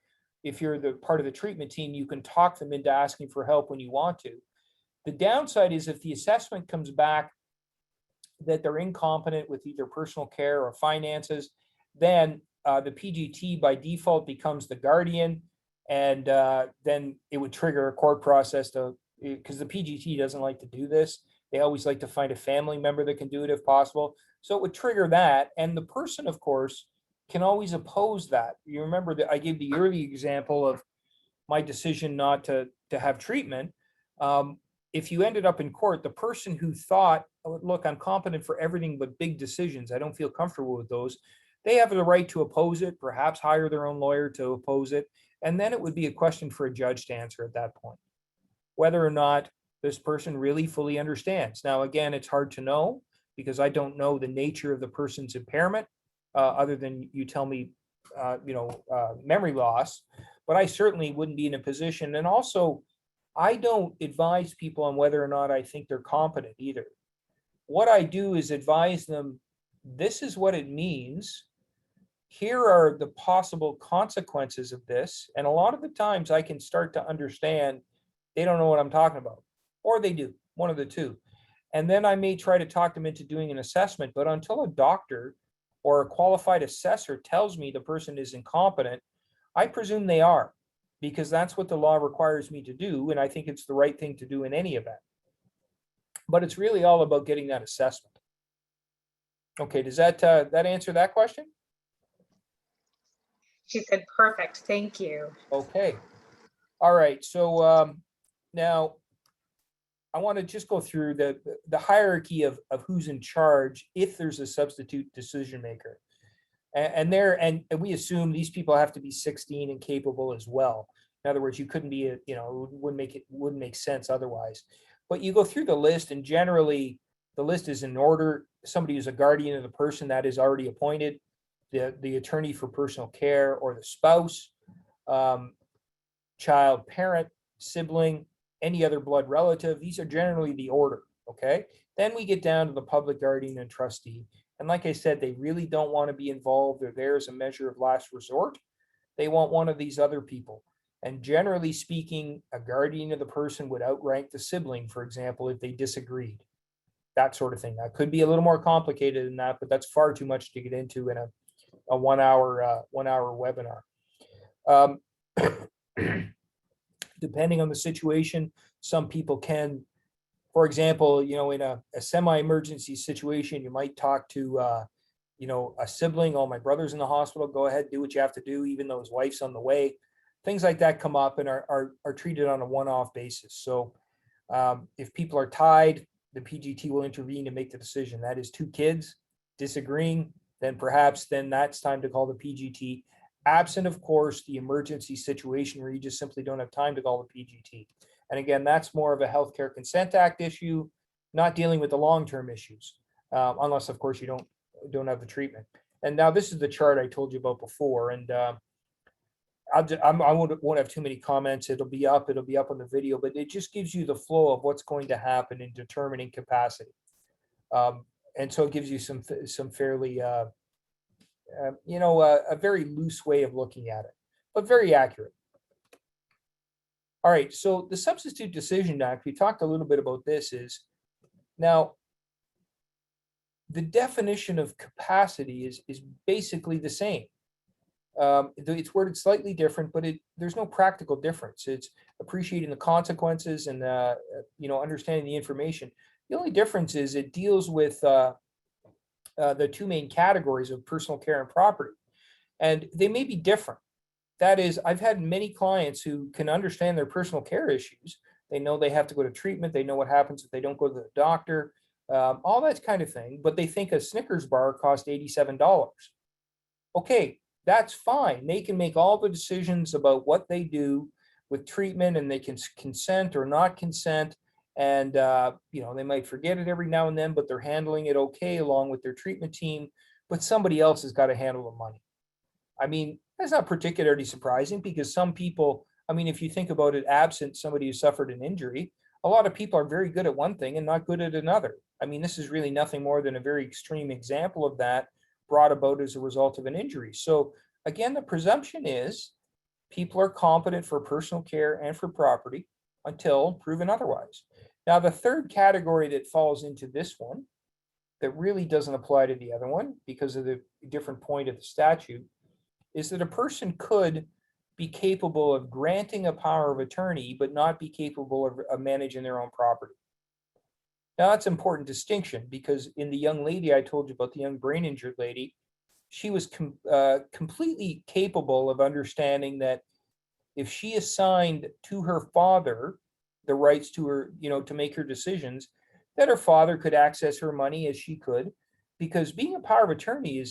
if you're the part of the treatment team, you can talk them into asking for help when you want to. The downside is if the assessment comes back that they're incompetent with either personal care or finances, then the PGT by default becomes the guardian, and then it would trigger a court process because the PGT doesn't like to do this. They always like to find a family member that can do it if possible. So it would trigger that. And the person, of course, can always oppose that. You remember that I gave the early example of my decision not to have treatment. If you ended up in court, the person who thought, oh, look, I'm competent for everything but big decisions, I don't feel comfortable with those, they have the right to oppose it, perhaps hire their own lawyer to oppose it. And then it would be a question for a judge to answer at that point, whether or not this person really fully understands. Now, again, it's hard to know because I don't know the nature of the person's impairment, other than you tell me, memory loss, but I certainly wouldn't be in a position. And also, I don't advise people on whether or not I think they're competent either. What I do is advise them, this is what it means. Here are the possible consequences of this. And a lot of the times I can start to understand they don't know what I'm talking about, or they do, one of the two. And then I may try to talk them into doing an assessment, but until a doctor or a qualified assessor tells me the person is incompetent, I presume they are, because that's what the law requires me to do, and I think it's the right thing to do in any event. But it's really all about getting that assessment. Okay, does that answer that question? She said, perfect, thank you. Okay. All right, so now I want to just go through the hierarchy of who's in charge if there's a substitute decision maker. And we assume these people have to be 16 and capable as well. In other words, you couldn't be it wouldn't make sense otherwise. But you go through the list, and generally the list is in order. Somebody who's a guardian of the person that is already appointed, the attorney for personal care, or the spouse, child, parent, sibling, any other blood relative. These are generally the order, okay? Then we get down to the public guardian and trustee. And like I said, they really don't want to be involved. They're there as a measure of last resort. They want one of these other people. And generally speaking, a guardian of the person would outrank the sibling, for example, if they disagreed. That sort of thing. That could be a little more complicated than that, but that's far too much to get into in a 1 hour webinar. Depending on the situation, some people can, for example, in a semi-emergency situation, you might talk to, a sibling. Oh, my brother's in the hospital. Go ahead, do what you have to do, even though his wife's on the way. Things like that come up and are treated on a one-off basis. So if people are tied, the PGT will intervene to make the decision. That is two kids disagreeing, then that's time to call the PGT. Absent, of course, the emergency situation where you just simply don't have time to call the PGT. And again, that's more of a Healthcare Consent Act issue, not dealing with the long-term issues, unless, of course, you don't have the treatment. And now this is the chart I told you about before, and I won't have too many comments. It'll be up on the video, but it just gives you the flow of what's going to happen in determining capacity. And so it gives you some fairly, a very loose way of looking at it, but very accurate. All right, so the Substitute Decision Act, we talked a little bit about this, is now the definition of capacity is basically the same. It's worded slightly different, but there's no practical difference. It's appreciating the consequences and understanding the information. The only difference is it deals with the two main categories of personal care and property, and they may be different. That is, I've had many clients who can understand their personal care issues. They know they have to go to treatment. They know what happens if they don't go to the doctor, all that kind of thing. But they think a Snickers bar costs $87. Okay, that's fine. They can make all the decisions about what they do with treatment, and they can consent or not consent. And, they might forget it every now and then, but they're handling it okay along with their treatment team. But somebody else has got to handle the money. I mean, that's not particularly surprising, because some people, if you think about it, absent somebody who suffered an injury, a lot of people are very good at one thing and not good at another. This is really nothing more than a very extreme example of that brought about as a result of an injury. So again, the presumption is people are competent for personal care and for property until proven otherwise. Now, the third category that falls into this one, that really doesn't apply to the other one because of the different point of the statute, is that a person could be capable of granting a power of attorney, but not be capable of managing their own property. Now, that's an important distinction, because in the young lady I told you about, the young brain injured lady, she was completely capable of understanding that if she assigned to her father the rights to her, to make her decisions, that her father could access her money as she could, because being a power of attorney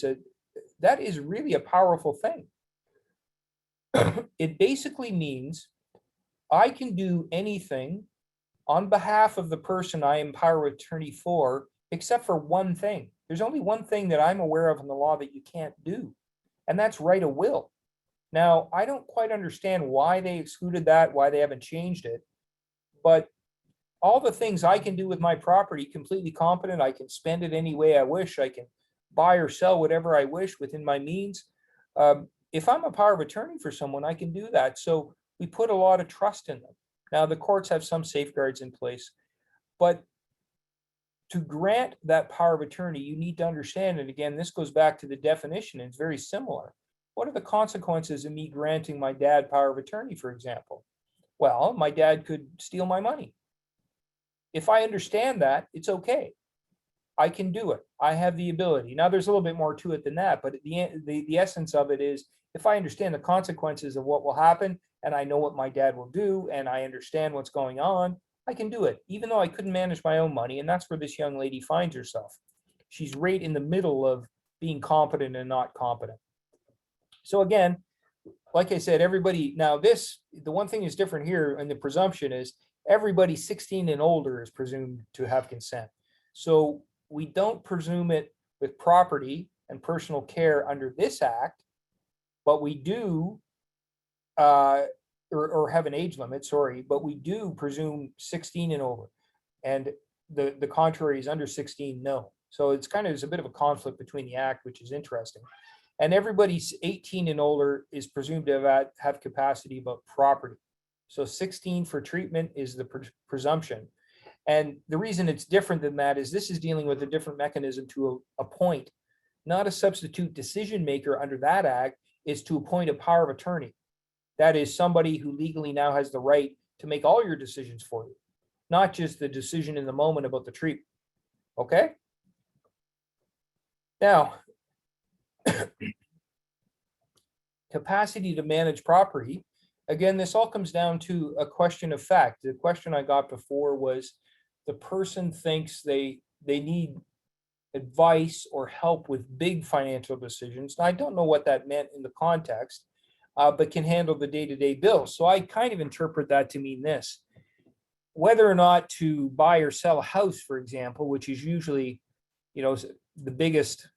that is really a powerful thing. It basically means I can do anything on behalf of the person I am power of attorney for, except for one thing. There's only one thing that I'm aware of in the law that you can't do, and that's write a will. Now, I don't quite understand why they excluded that, why they haven't changed it, but all the things I can do with my property, completely competent, I can spend it any way I wish, I can buy or sell whatever I wish within my means. If I'm a power of attorney for someone, I can do that. So we put a lot of trust in them. Now, the courts have some safeguards in place, but to grant that power of attorney, you need to understand, and again, this goes back to the definition, and it's very similar. What are the consequences of me granting my dad power of attorney, for example? Well, my dad could steal my money. If I understand that, it's okay. I can do it. I have the ability. Now, there's a little bit more to it than that, but the essence of it is, if I understand the consequences of what will happen, and I know what my dad will do, and I understand what's going on, I can do it, even though I couldn't manage my own money. And that's where this young lady finds herself. She's right in the middle of being competent and not competent. So again, like I said, everybody, now this, the one thing is different here in the presumption is everybody 16 and older is presumed to have consent. So we don't presume it with property and personal care under this act, but we do, or have an age limit, sorry, but we do presume 16 and over. And the contrary is under 16, no. So it's kind of, there's a bit of a conflict between the act, which is interesting. And everybody's 18 and older is presumed to have capacity about property. So 16 for treatment is the presumption. And the reason it's different than that is this is dealing with a different mechanism to appoint, not a substitute decision maker under that act, is to appoint a power of attorney. That is somebody who legally now has the right to make all your decisions for you, not just the decision in the moment about the treatment. Okay? Now, capacity to manage property. Again, this all comes down to a question of fact. The question I got before was the person thinks they need advice or help with big financial decisions. Now, I don't know what that meant in the context, but can handle the day-to-day bills. So I kind of interpret that to mean this. Whether or not to buy or sell a house, for example, which is usually, the biggest,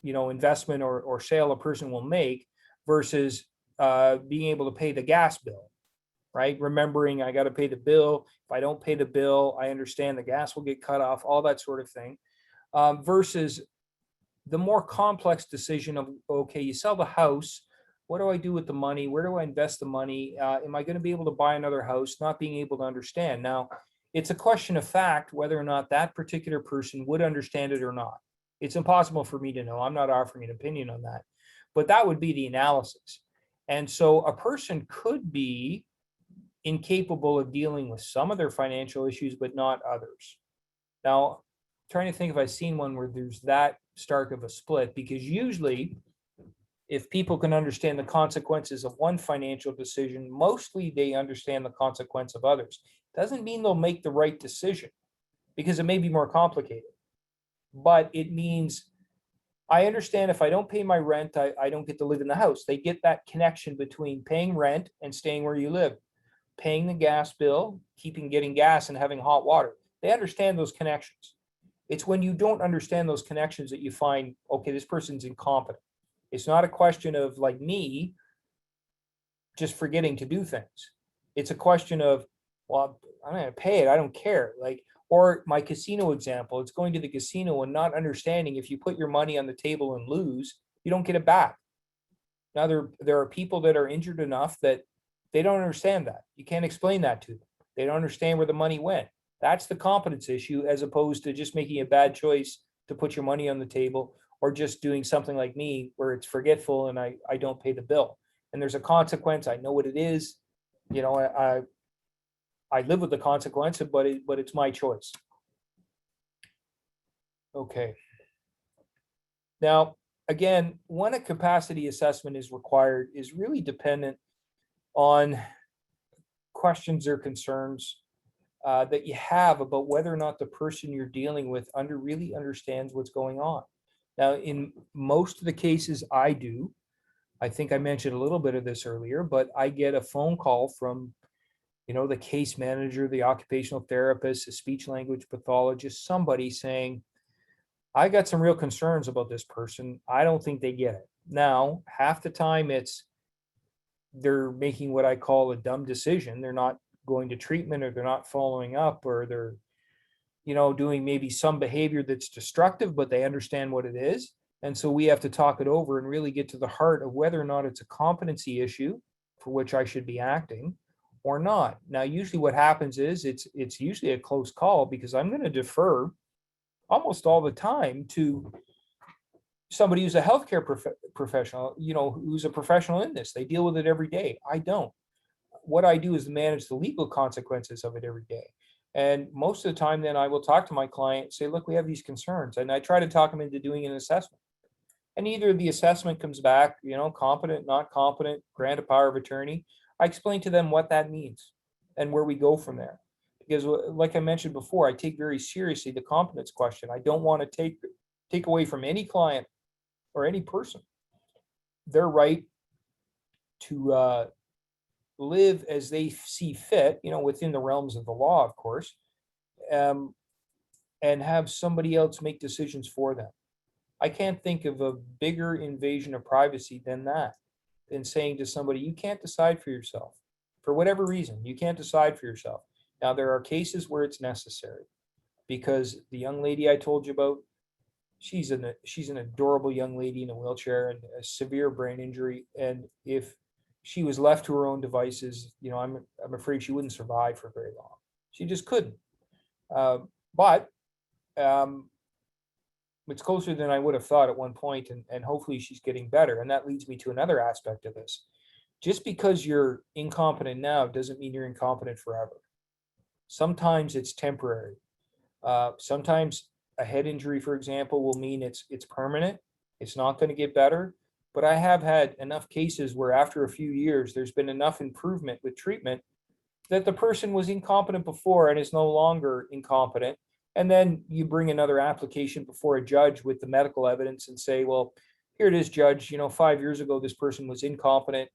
investment or sale a person will make, versus being able to pay the gas bill, right? Remembering I got to pay the bill. If I don't pay the bill, I understand the gas will get cut off, all that sort of thing. Versus the more complex decision of, okay, you sell the house, what do I do with the money? Where do I invest the money? Am I going to be able to buy another house? Not being able to understand. Now, it's a question of fact whether or not that particular person would understand it or not. It's impossible for me to know. I'm not offering an opinion on that. But that would be the analysis. And so a person could be incapable of dealing with some of their financial issues, but not others. Now, trying to think if I've seen one where there's that stark of a split, because usually if people can understand the consequences of one financial decision, mostly they understand the consequence of others. Doesn't mean they'll make the right decision, because it may be more complicated. But it means I understand if I don't pay my rent, I don't get to live in the house. They get that connection between paying rent and staying where you live, paying the gas bill, getting gas and having hot water. They understand those connections. It's when you don't understand those connections that you find, okay, this person's incompetent. It's not a question of, like me, just forgetting to do things. It's a question of, well, I'm going to pay it. I don't care. Or my casino example, it's going to the casino and not understanding if you put your money on the table and lose, you don't get it back. Now, there are people that are injured enough that they don't understand that. You can't explain that to them. They don't understand where the money went. That's the competence issue, as opposed to just making a bad choice to put your money on the table, or just doing something like me where it's forgetful and I don't pay the bill. And there's a consequence. I know what it is. I live with the consequence, but it's my choice. Okay. Now, again, when a capacity assessment is required is really dependent on questions or concerns that you have about whether or not the person you're dealing with really understands what's going on. Now, in most of the cases I do, I think I mentioned a little bit of this earlier, but I get a phone call from the case manager, the occupational therapist, the speech language pathologist, somebody saying, I got some real concerns about this person. I don't think they get it. Now, half the time they're making what I call a dumb decision. They're not going to treatment, or they're not following up, or they're, doing maybe some behavior that's destructive, but they understand what it is. And so we have to talk it over and really get to the heart of whether or not it's a competency issue for which I should be acting or not. Now, usually what happens is it's usually a close call, because I'm going to defer almost all the time to somebody who's a healthcare professional, who's a professional in this. They deal with it every day. I don't. What I do is manage the legal consequences of it every day. And most of the time, then I will talk to my client and say, look, we have these concerns. And I try to talk them into doing an assessment. And either the assessment comes back, competent, not competent, grant a power of attorney. I explain to them what that means and where we go from there. Because like I mentioned before, I take very seriously the competence question. I don't want to take away from any client or any person their right to live as they see fit, within the realms of the law, of course, and have somebody else make decisions for them. I can't think of a bigger invasion of privacy than that, than saying to somebody, you can't decide for yourself. For whatever reason, you can't decide for yourself. Now, there are cases where it's necessary, because the young lady I told you about, she's an adorable young lady in a wheelchair and a severe brain injury. And if she was left to her own devices, I'm afraid she wouldn't survive for very long. She just couldn't. But it's closer than I would have thought at one point, and hopefully she's getting better. And that leads me to another aspect of this. Just because you're incompetent now doesn't mean you're incompetent forever. Sometimes it's temporary. Sometimes a head injury, for example, will mean it's permanent. It's not going to get better. But I have had enough cases where after a few years, there's been enough improvement with treatment that the person was incompetent before and is no longer incompetent. And then you bring another application before a judge with the medical evidence and say, well, here it is, judge, 5 years ago, this person was incompetent.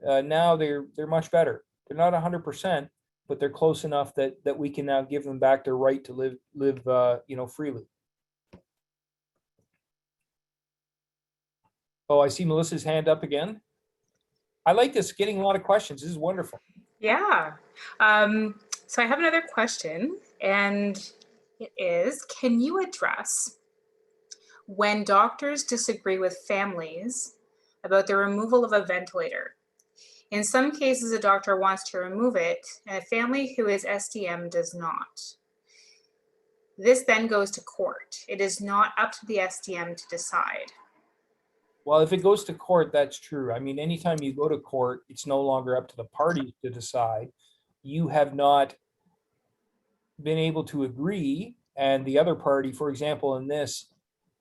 Now they're much better. They're not 100%, but they're close enough that we can now give them back their right to live freely. Oh, I see Melissa's hand up again. I like this, getting a lot of questions. This is wonderful. Yeah. So I have another question, and it is, can you address when doctors disagree with families about the removal of a ventilator? In some cases, a doctor wants to remove it, and a family who is SDM does not. This then goes to court. It is not up to the SDM to decide. Well, if it goes to court, that's true. I mean, anytime you go to court, it's no longer up to the parties to decide. You have not been able to agree, and the other party, for example, in this,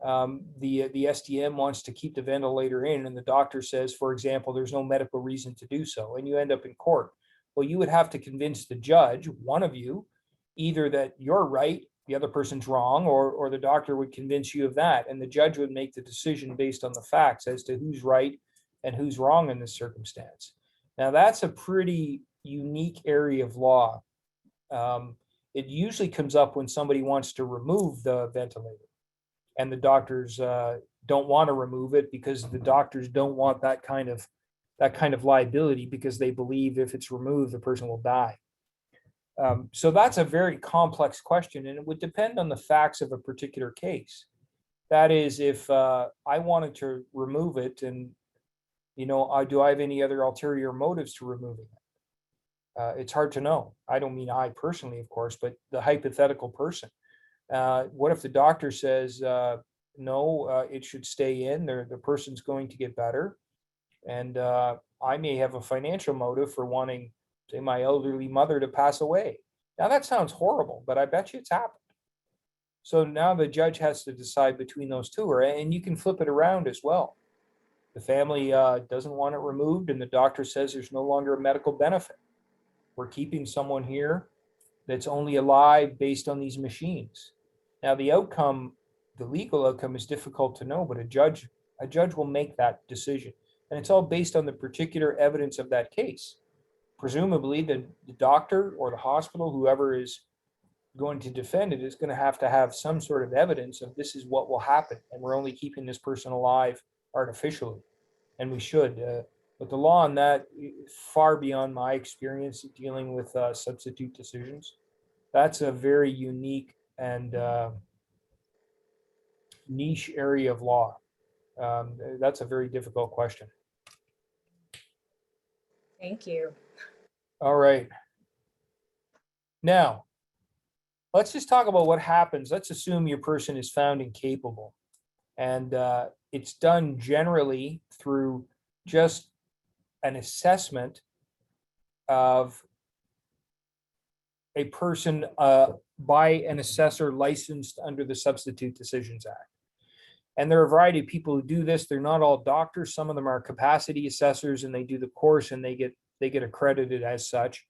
the SDM wants to keep the ventilator in, and the doctor says, for example, there's no medical reason to do so, and you end up in court. Well, you would have to convince the judge, one of you, either that you're right, the other person's wrong, or the doctor would convince you of that, and the judge would make the decision based on the facts as to who's right and who's wrong in this circumstance. Now, that's a pretty unique area of law. It usually comes up when somebody wants to remove the ventilator, and the doctors don't want to remove it because the doctors don't want that kind of liability, because they believe if it's removed, the person will die. So that's a very complex question, and it would depend on the facts of a particular case. That is, if I wanted to remove it, and do I have any other ulterior motives to removing it? It's hard to know. I don't mean I personally, of course, but the hypothetical person. What if the doctor says, no, it should stay in, the person's going to get better, and I may have a financial motive for wanting, say, my elderly mother to pass away. Now that sounds horrible, but I bet you it's happened. So now the judge has to decide between those two, and you can flip it around as well. The family doesn't want it removed, and the doctor says there's no longer a medical benefit. We're keeping someone here that's only alive based on these machines. Now the outcome, the legal outcome, is difficult to know, but a judge will make that decision. And it's all based on the particular evidence of that case. Presumably the doctor or the hospital, whoever is going to defend it, is going to have some sort of evidence of this is what will happen, and we're only keeping this person alive artificially, and we should. But the law on that, far beyond my experience dealing with substitute decisions. That's a very unique and niche area of law. That's a very difficult question. Thank you. All right. Now, let's just talk about what happens. Let's assume your person is found incapable. And it's done generally through just an assessment of a person by an assessor licensed under the Substitute Decisions Act. And there are a variety of people who do this. They're not all doctors. Some of them are capacity assessors, and they do the course and they get accredited as such.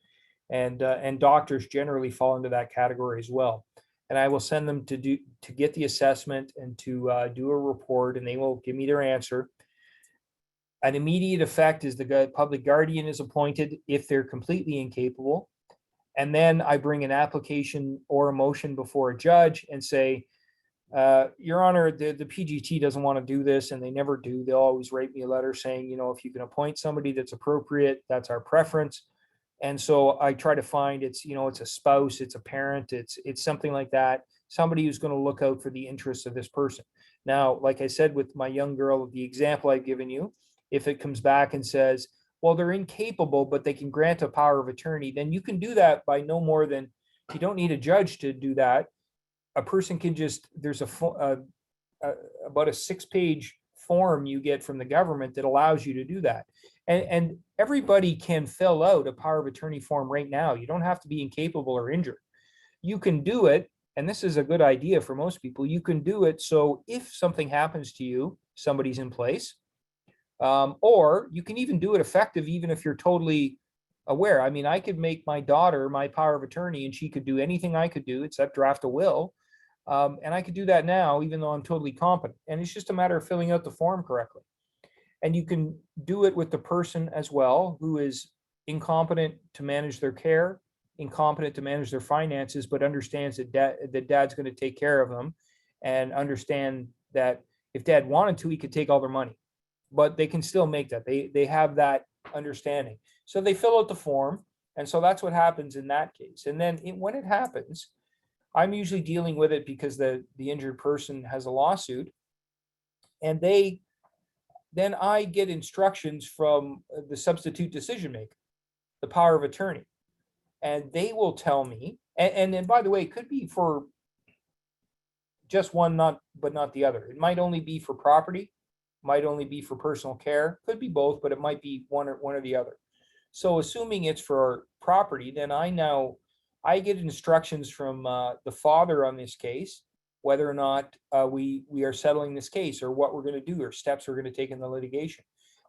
And doctors generally fall into that category as well. And I will send them to get the assessment and to do a report, and they will give me their answer. An immediate effect is the public guardian is appointed if they're completely incapable. And then I bring an application or a motion before a judge and say, Your Honor, the PGT doesn't want to do this, and they never do. They'll always write me a letter saying, if you can appoint somebody that's appropriate, that's our preference. And so I try to find it's a spouse, it's a parent, it's something like that, somebody who's going to look out for the interests of this person. Now, like I said, with my young girl, the example I've given you, if it comes back and says, well, they're incapable, but they can grant a power of attorney, then you can do that by no more than, you don't need a judge to do that. A person can just, there's about a 6-page form you get from the government that allows you to do that. And everybody can fill out a power of attorney form right now. You don't have to be incapable or injured. You can do it, and this is a good idea for most people. You can do it so if something happens to you, somebody's in place. Or you can even do it effective even if you're totally aware. I mean, I could make my daughter my power of attorney, and she could do anything I could do except draft a will. And I could do that now, even though I'm totally competent. And it's just a matter of filling out the form correctly. And you can do it with the person as well who is incompetent to manage their care, incompetent to manage their finances, but understands that dad's going to take care of them, and understand that if dad wanted to, he could take all their money, but they can still make that. They have that understanding. So they fill out the form. And so that's what happens in that case. And then when it happens, I'm usually dealing with it because the injured person has a lawsuit, and then I get instructions from the substitute decision maker, the power of attorney, and they will tell me, and then by the way, it could be for just one, but not the other. It might only be for property, might only be for personal care, could be both, but it might be one or the other. So assuming it's for property, then I get instructions from the father on this case, whether or not we are settling this case, or what we're going to do, or steps we're going to take in the litigation.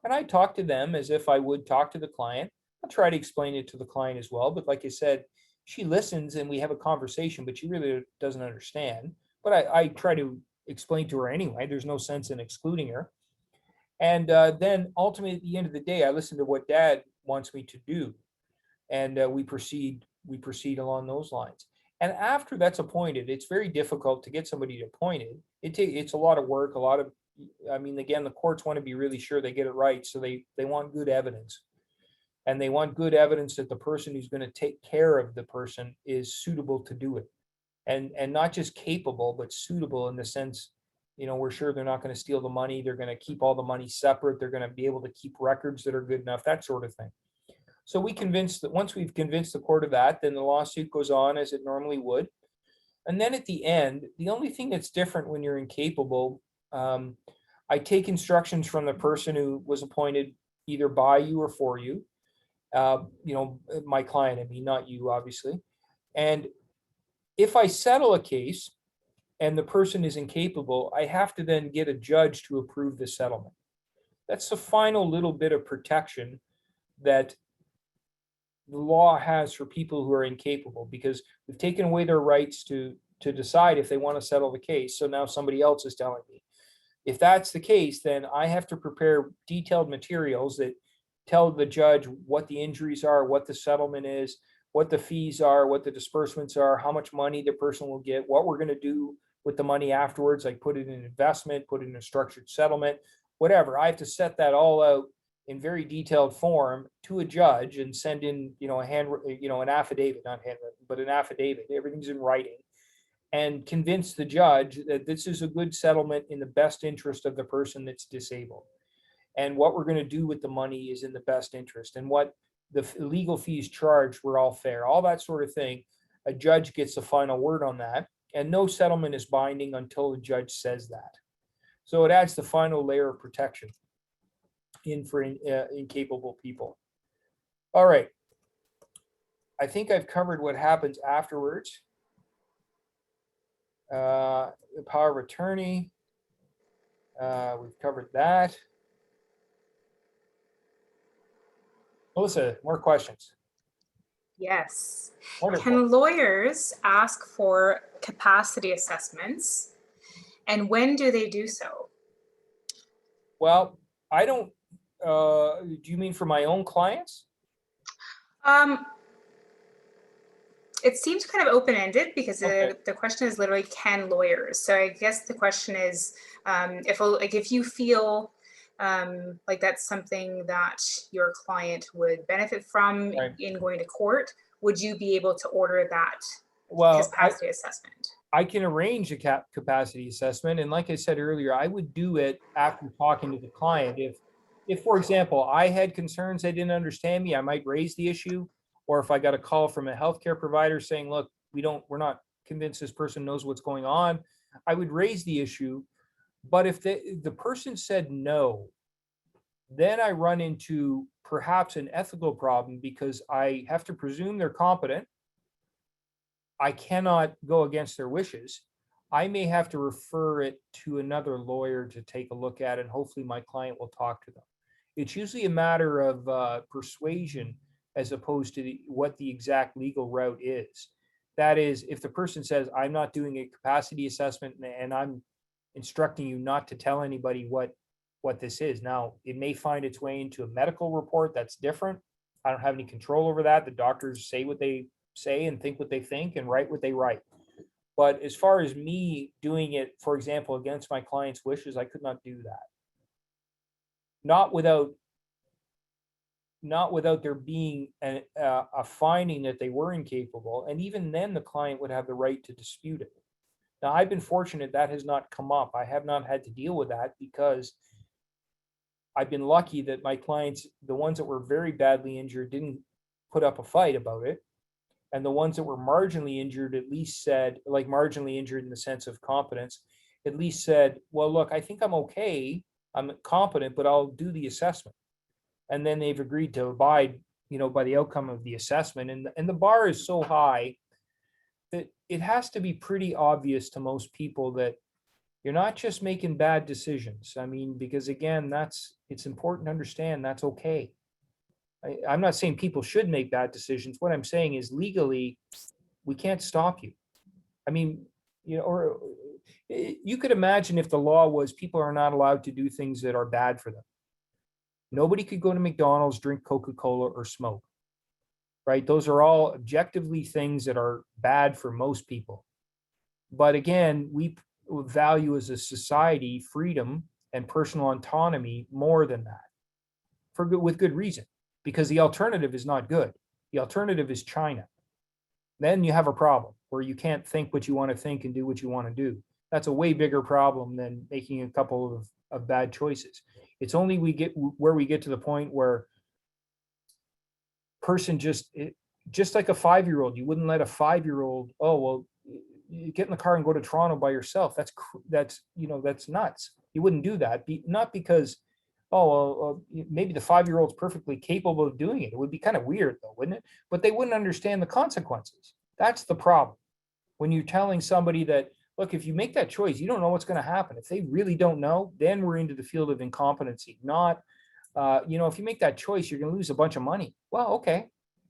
And I talk to them as if I would talk to the client. I'll try to explain it to the client as well. But like I said, she listens and we have a conversation, but she really doesn't understand. But I try to explain to her anyway. There's no sense in excluding her. And then ultimately, at the end of the day, I listen to what dad wants me to do. And we proceed along those lines. And after that's appointed, it's very difficult to get somebody appointed. It's a lot of work, again, the courts want to be really sure they get it right. So they want good evidence. And they want good evidence that the person who's going to take care of the person is suitable to do it. And not just capable, but suitable in the sense, we're sure they're not going to steal the money. They're going to keep all the money separate. They're going to be able to keep records that are good enough, that sort of thing. So once we've convinced the court of that, then the lawsuit goes on as it normally would. And then at the end, the only thing that's different when you're incapable, I take instructions from the person who was appointed either by you or for you. My client, not you, obviously. And if I settle a case and the person is incapable, I have to then get a judge to approve the settlement. That's the final little bit of protection that the law has for people who are incapable, because we've taken away their rights to decide if they want to settle the case. So now somebody else is telling me. If that's the case, then I have to prepare detailed materials that tell the judge what the injuries are, what the settlement is, what the fees are, what the disbursements are, how much money the person will get, what we're going to do with the money afterwards, like put it in investment, put it in a structured settlement, whatever. I have to set that all out in very detailed form to a judge and send in, an affidavit, not handwritten, but an affidavit. Everything's in writing, and convince the judge that this is a good settlement in the best interest of the person that's disabled. And what we're going to do with the money is in the best interest, and what the legal fees charged were all fair, all that sort of thing. a judge gets the final word on that, and no settlement is binding until the judge says that. So it adds the final layer of protection for incapable people. All right. I think I've covered what happens afterwards. The power of attorney. We've covered that. Melissa, more questions? Yes. Wonderful. Can lawyers ask for capacity assessments? And when do they do so? Well, I don't, do you mean for my own clients? It seems kind of open-ended because Okay. the question is literally, can lawyers? So I guess the question is, if you feel like that's something that your client would benefit from Right. in going to court, would you be able to order that Well, capacity assessment? I can arrange a capacity assessment. And like I said earlier, I would do it after talking to the client. If, for example, I had concerns they didn't understand me, I might raise the issue. Or if I got a call from a healthcare provider saying, look, we're not convinced this person knows what's going on, I would raise the issue. But if the person said no, then I run into perhaps an ethical problem because I have to presume they're competent. I cannot go against their wishes. I may have to refer it to another lawyer to take a look at, and hopefully my client will talk to them. It's usually a matter of persuasion as opposed to what the exact legal route is. That is, if the person says, I'm not doing a capacity assessment and I'm instructing you not to tell anybody what this is. Now, it may find its way into a medical report. That's different. I don't have any control over that. The doctors say what they say and think what they think and write what they write. But as far as me doing it, for example, against my client's wishes, I could not do that. Not without there being a finding that they were incapable. And even then the client would have the right to dispute it. Now, I've been fortunate that has not come up. I have not had to deal with that because I've been lucky that my clients, the ones that were very badly injured, didn't put up a fight about it. And the ones that were marginally injured at least said, like marginally injured in the sense of competence, at least said, well, look, I think I'm okay. I'm competent, but I'll do the assessment. And then they've agreed to abide, by the outcome of the assessment. And the bar is so high that it has to be pretty obvious to most people that you're not just making bad decisions. I mean, because again, it's important to understand that's okay. I'm not saying people should make bad decisions. What I'm saying is legally, we can't stop you. I mean, or you could imagine if the law was people are not allowed to do things that are bad for them. Nobody could go to McDonald's, drink Coca-Cola, or smoke, right? Those are all objectively things that are bad for most people. But again, we value as a society freedom and personal autonomy more than that, with good reason. Because the alternative is not good. The alternative is China. Then you have a problem where you can't think what you want to think and do what you want to do. That's a way bigger problem than making a couple of bad choices. It's only we get to the point where person just like a 5-year-old, you wouldn't let a 5-year-old, oh, well, you get in the car and go to Toronto by yourself. That's nuts. You wouldn't do that. Not because, maybe the 5-year-old's perfectly capable of doing it. It would be kind of weird though, wouldn't it? But they wouldn't understand the consequences. That's the problem. When you're telling somebody that, look, if you make that choice, you don't know what's going to happen. If they really don't know, then we're into the field of incompetency. Not, if you make that choice, you're going to lose a bunch of money. Well, okay,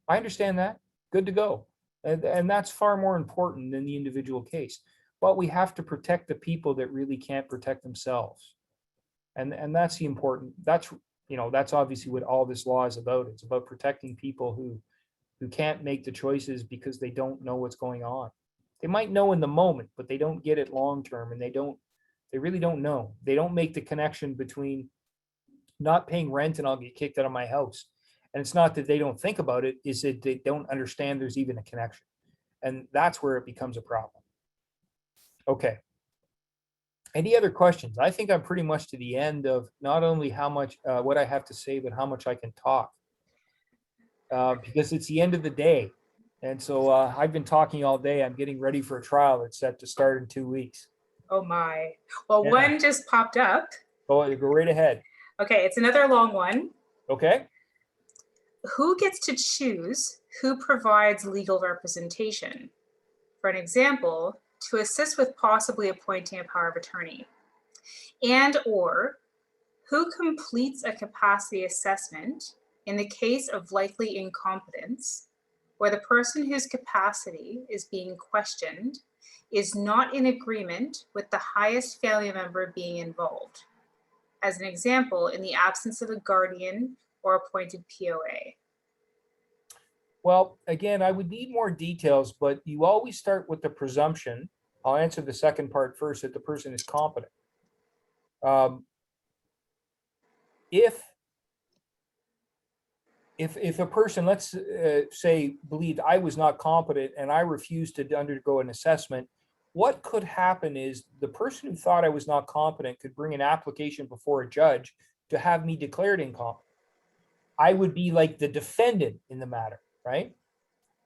I understand that. Good to go. And that's far more important than the individual case. But we have to protect the people that really can't protect themselves. And that's the important, that's obviously what all this law is about. It's about protecting people who can't make the choices because they don't know what's going on. They might know in the moment, but they don't get it long-term, and they really don't know. They don't make the connection between not paying rent and I'll get kicked out of my house. And it's not that they don't think about it, it's that they don't understand there's even a connection. And that's where it becomes a problem. Okay. Any other questions? I think I'm pretty much to the end of not only how much, what I have to say, but how much I can talk. Because it's the end of the day. And so I've been talking all day. I'm getting ready for a trial that's set to start in 2 weeks. Oh my. Well, Yeah. one just popped up. Go right ahead. Okay, it's another long one. Okay. Who gets to choose who provides legal representation? For an example, to assist with possibly appointing a power of attorney. And or who completes a capacity assessment in the case of likely incompetence, where the person whose capacity is being questioned is not in agreement with the highest family member being involved. As an example, in the absence of a guardian or appointed POA. Well, again, I would need more details, but you always start with the presumption. I'll answer the second part first, that the person is competent. If a person, let's say, believed I was not competent and I refused to undergo an assessment, what could happen is the person who thought I was not competent could bring an application before a judge to have me declared incompetent. I would be like the defendant in the matter, right?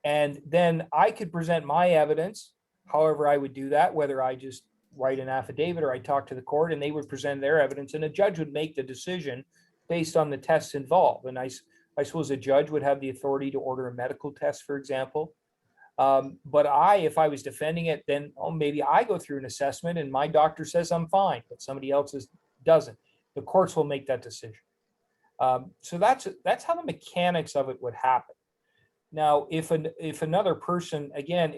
And then I could present my evidence, however I would do that, whether I just write an affidavit or I talk to the court, and they would present their evidence, and a judge would make the decision based on the tests involved. And I suppose a judge would have the authority to order a medical test, for example. But if I was defending it, then maybe I go through an assessment and my doctor says I'm fine, but somebody else's doesn't. The courts will make that decision. So that's how the mechanics of it would happen. Now, if another person, again,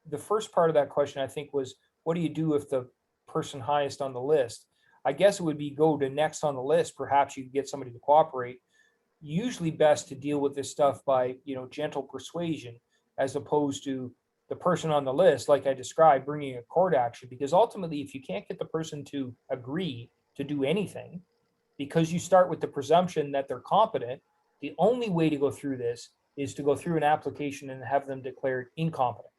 the first part of that question, I think, was, what do you do if the person highest on the list? I guess it would be go to next on the list. Perhaps you could get somebody to cooperate. Usually best to deal with this stuff by, gentle persuasion, as opposed to the person on the list, like I described, bringing a court action. Because ultimately, if you can't get the person to agree to do anything, because you start with the presumption that they're competent, the only way to go through this is to go through an application and have them declared incompetent.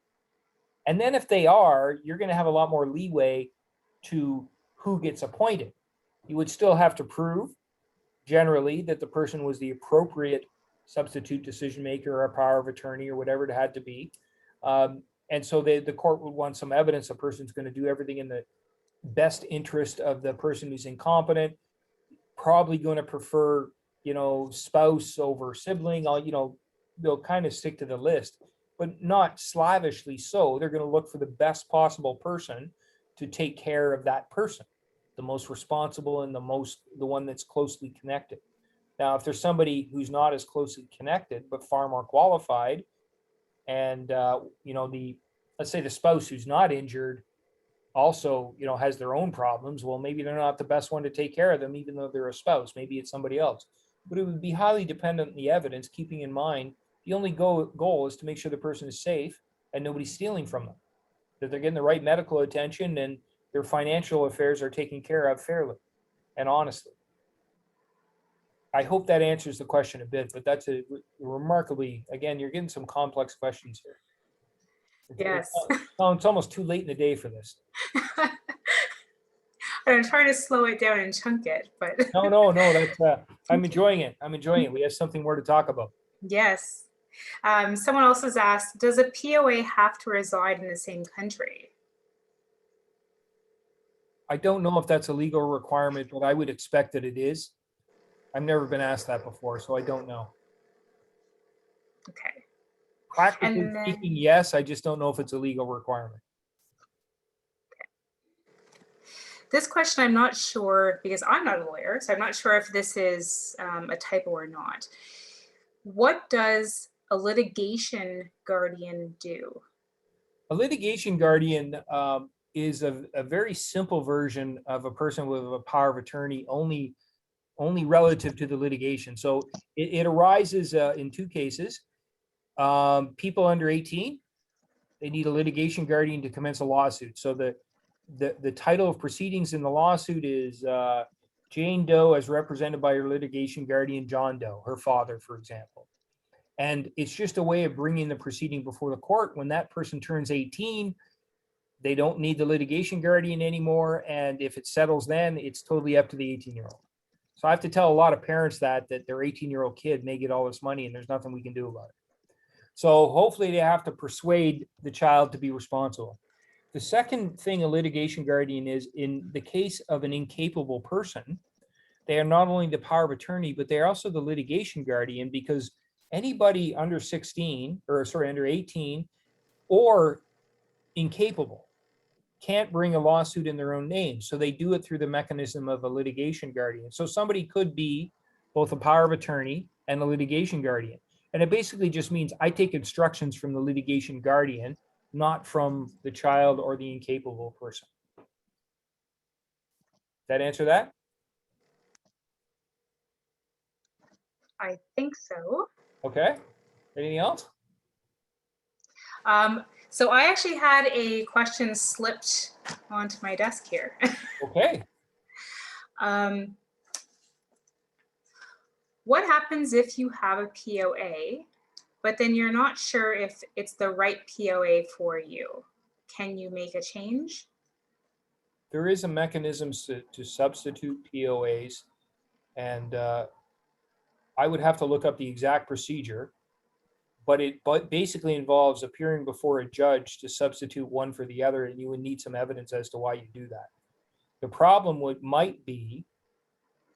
And then if they are, you're going to have a lot more leeway to who gets appointed. You would still have to prove generally that the person was the appropriate substitute decision maker or a power of attorney or whatever it had to be. And so the court would want some evidence a person's going to do everything in the best interest of the person who's incompetent, probably going to prefer, spouse over sibling. They'll kind of stick to the list, but not slavishly so. They're going to look for the best possible person to take care of that person, the most responsible and the one that's closely connected. Now, if there's somebody who's not as closely connected, but far more qualified, and, let's say the spouse who's not injured also, has their own problems, well, maybe they're not the best one to take care of them, even though they're a spouse. Maybe it's somebody else. But it would be highly dependent on the evidence, keeping in mind the only goal is to make sure the person is safe and nobody's stealing from them, that they're getting the right medical attention and their financial affairs are taken care of fairly and honestly. I hope that answers the question a bit, but that's a remarkably, again, you're getting some complex questions here. Yes. It's almost too late in the day for this. I'm trying to slow it down and chunk it, but No, that's I'm enjoying it. We have something more to talk about. yes. Someone else has asked, does a POA have to reside in the same country? I don't know if that's a legal requirement, but I would expect that it is. I've never been asked that before, so I don't know. Okay. Practically speaking, yes. I just don't know if it's a legal requirement. This question, I'm not sure, because I'm not a lawyer, so I'm not sure if this is a typo or not. What does a litigation guardian do? A litigation guardian is a very simple version of a person with a power of attorney, only relative to the litigation. So it arises in two cases. People under 18, they need a litigation guardian to commence a lawsuit. So the title of proceedings in the lawsuit is Jane Doe as represented by her litigation guardian, John Doe, her father, for example. And it's just a way of bringing the proceeding before the court. When that person turns 18, they don't need the litigation guardian anymore. And if it settles then, it's totally up to the 18-year-old. So I have to tell a lot of parents that their 18-year-old kid may get all this money and there's nothing we can do about it. So hopefully they have to persuade the child to be responsible. The second thing a litigation guardian is, in the case of an incapable person, they are not only the power of attorney, but they're also the litigation guardian, because anybody under 16, or sorry, under 18 or incapable can't bring a lawsuit in their own name. So they do it through the mechanism of a litigation guardian. So somebody could be both a power of attorney and a litigation guardian. And it basically just means I take instructions from the litigation guardian, not from the child or the incapable person. That answer that? I think so. Okay. Anything else? So I actually had a question slipped onto my desk here. Okay. What happens if you have a POA, but then you're not sure if it's the right POA for you? Can you make a change? There is a mechanism to substitute POAs, and I would have to look up the exact procedure, but it basically involves appearing before a judge to substitute one for the other, and you would need some evidence as to why you do that. The problem might be,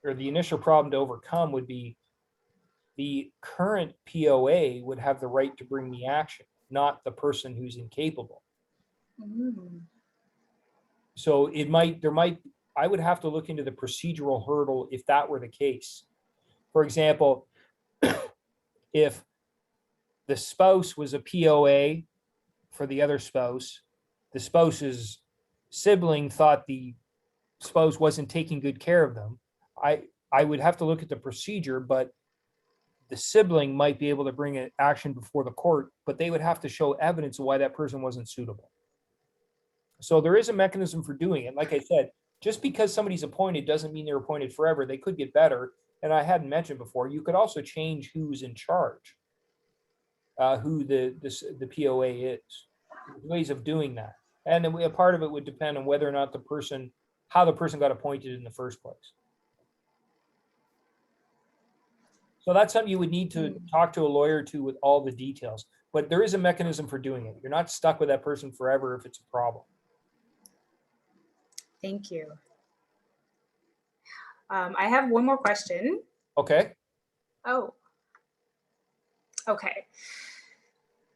or the initial problem to overcome would be, the current POA would have the right to bring the action, not the person who's incapable. Mm. So I would have to look into the procedural hurdle if that were the case. For example, if the spouse was a POA for the other spouse, the spouse's sibling thought the spouse wasn't taking good care of them, I would have to look at the procedure, but the sibling might be able to bring an action before the court, but they would have to show evidence of why that person wasn't suitable. So there is a mechanism for doing it. Like I said, just because somebody's appointed doesn't mean they're appointed forever. They could get better. And I hadn't mentioned before, you could also change who's in charge, who the POA is. There's ways of doing that. And then a part of it would depend on whether or not how the person got appointed in the first place. So that's something you would need to talk to a lawyer to with all the details. But there is a mechanism for doing it. You're not stuck with that person forever if it's a problem. Thank you. I have one more question. Okay. Oh, okay.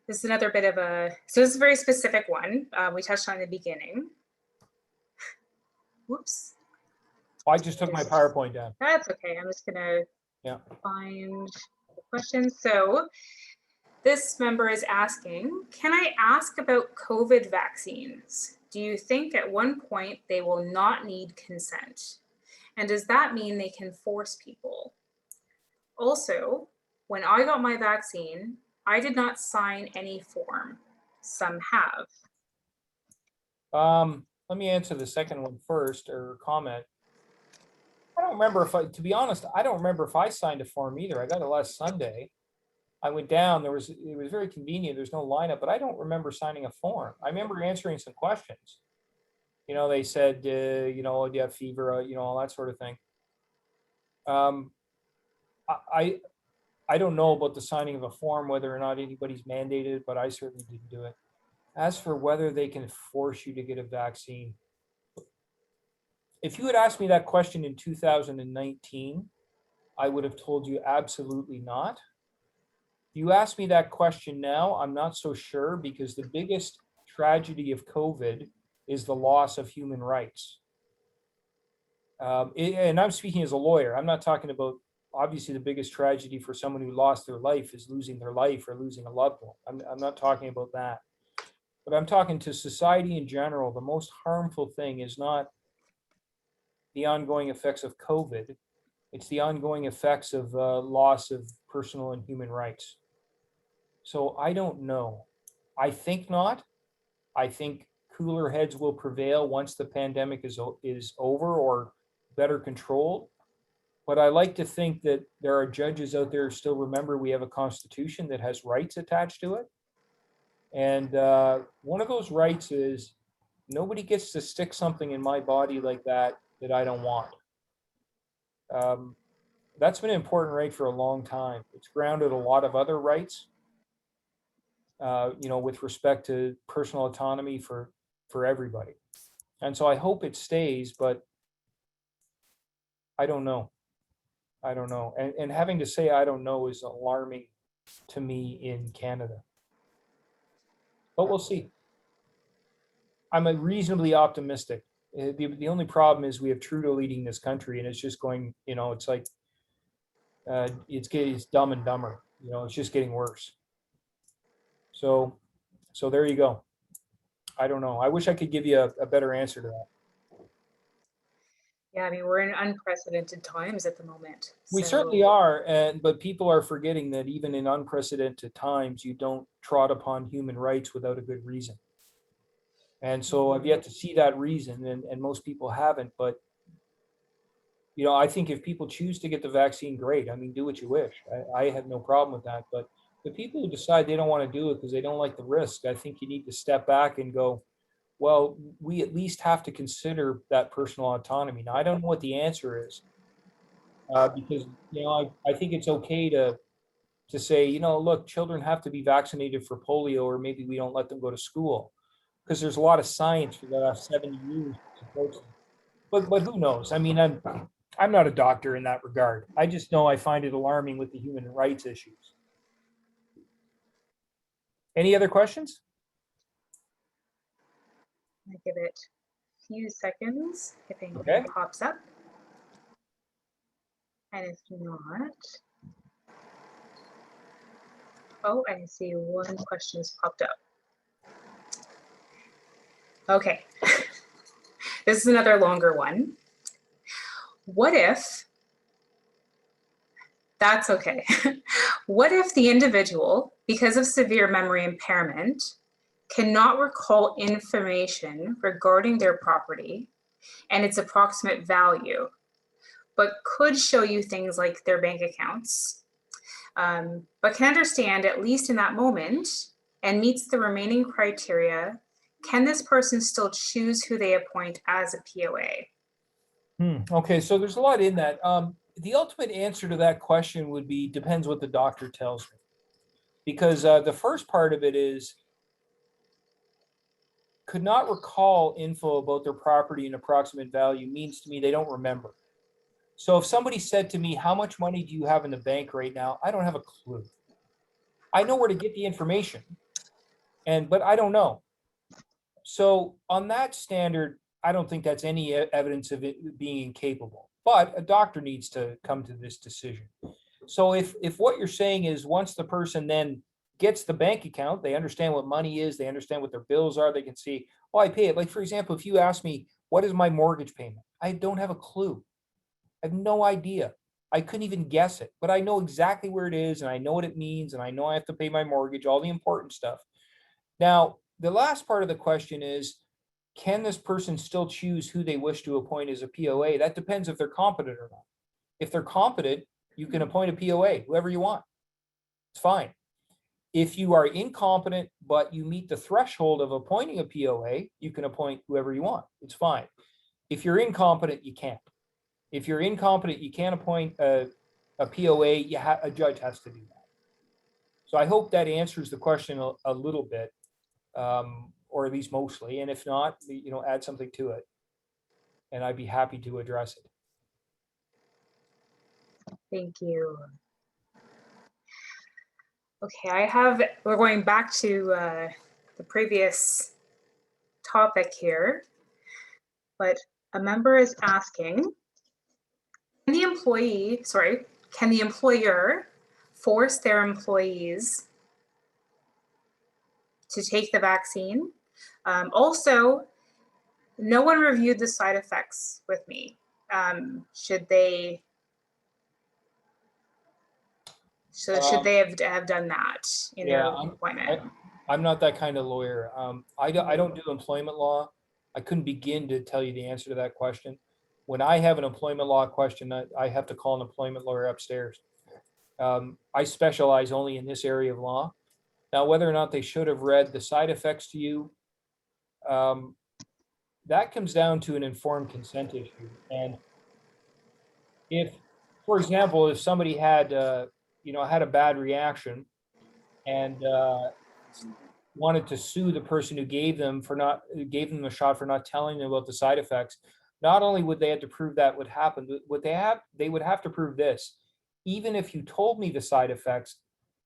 This is another bit of so this is a very specific one. We touched on in the beginning. Whoops. I just took my PowerPoint down. That's okay. I'm just gonna find the question. So this member is asking, can I ask about COVID vaccines? Do you think at one point they will not need consent? And does that mean they can force people? Also, when I got my vaccine, I did not sign any form. Some have. Let me answer the second one first, or comment. I don't remember to be honest, I don't remember if I signed a form either. I got it last Sunday. I went down, it was very convenient. There's no lineup, but I don't remember signing a form. I remember answering some questions. They said, do you have fever, all that sort of thing. I don't know about the signing of a form, whether or not anybody's mandated, but I certainly didn't do it. As for whether they can force you to get a vaccine, if you had asked me that question in 2019, I would have told you absolutely not. If you ask me that question now, I'm not so sure, because the biggest tragedy of COVID is the loss of human rights. And I'm speaking as a lawyer. I'm not talking about, obviously the biggest tragedy for someone who lost their life is losing their life or losing a loved one. I'm not talking about that. But I'm talking to society in general. The most harmful thing is not the ongoing effects of COVID. It's the ongoing effects of loss of personal and human rights. So I don't know. I think not. I think cooler heads will prevail once the pandemic is over or better controlled. But I like to think that there are judges out there who still remember we have a constitution that has rights attached to it. And one of those rights is nobody gets to stick something in my body like that I don't want. That's been an important right for a long time. It's grounded a lot of other rights. with respect to personal autonomy for everybody. And so I hope it stays, but I don't know. I don't know. And having to say I don't know is alarming to me in Canada. But we'll see. I'm reasonably optimistic. The only problem is we have Trudeau leading this country, and it's just going, it's like, it's dumb and dumber. It's just getting worse. So there you go. I don't know. I wish I could give you a better answer to that. Yeah, I mean, we're in unprecedented times at the moment. We so- certainly are, but people are forgetting that even in unprecedented times, you don't trot upon human rights without a good reason. And so I've yet to see that reason, and most people haven't. But I think if people choose to get the vaccine, great. I mean, do what you wish. I have no problem with that. But the people who decide they don't want to do it because they don't like the risk, I think you need to step back and go, well, we at least have to consider that personal autonomy. Now, I don't know what the answer is, because I think it's okay to say, look, children have to be vaccinated for polio, or maybe we don't let them go to school, because there's a lot of science for the last 70 years that supports them. But who knows? I mean, I'm not a doctor in that regard. I just know I find it alarming with the human rights issues. Any other questions? I give it a few seconds if anything Okay. pops up. And if not, oh, I see one question has popped up. Okay, this is another longer one. What if, that's okay. What if the individual, because of severe memory impairment, cannot recall information regarding their property and its approximate value, but could show you things like their bank accounts, but can understand, at least in that moment, and meets the remaining criteria? Can this person still choose who they appoint as a POA? Okay, so there's a lot in that. The ultimate answer to that question would be, depends what the doctor tells me. Because the first part of it is, could not recall info about their property and approximate value means to me they don't remember. So if somebody said to me, how much money do you have in the bank right now? I don't have a clue. I know where to get the information, but I don't know. So on that standard, I don't think that's any evidence of it being incapable. But a doctor needs to come to this decision. So if what you're saying is, once the person then gets the bank account, they understand what money is, they understand what their bills are, they can see, oh, I pay it. Like, for example, if you ask me, what is my mortgage payment? I don't have a clue. I have no idea. I couldn't even guess it, but I know exactly where it is, and I know what it means, and I know I have to pay my mortgage, all the important stuff. Now, the last part of the question is, can this person still choose who they wish to appoint as a POA? That depends if they're competent or not. If they're competent, you can appoint a POA, whoever you want. It's fine. If you are incompetent, but you meet the threshold of appointing a POA, you can appoint whoever you want. It's fine. If you're incompetent, you can't. If you're incompetent, you can't appoint a POA. A judge has to do that. So I hope that answers the question a little bit, or at least mostly. And if not, add something to it, and I'd be happy to address it. Thank you. Okay, we're going back to the previous topic here, but a member is asking, can the employer force their employees to take the vaccine? Also, no one reviewed the side effects with me. Should they have done that in their appointment? I'm not that kind of lawyer. I don't do employment law. I couldn't begin to tell you the answer to that question. When I have an employment law question, I have to call an employment lawyer upstairs. I specialize only in this area of law. Now, whether or not they should have read the side effects to you, that comes down to an informed consent issue. And if, for example, if somebody had a bad reaction, and wanted to sue the person who gave them the shot for not telling them about the side effects, not only would they have to prove that would happen, but they would have to prove this. Even if you told me the side effects,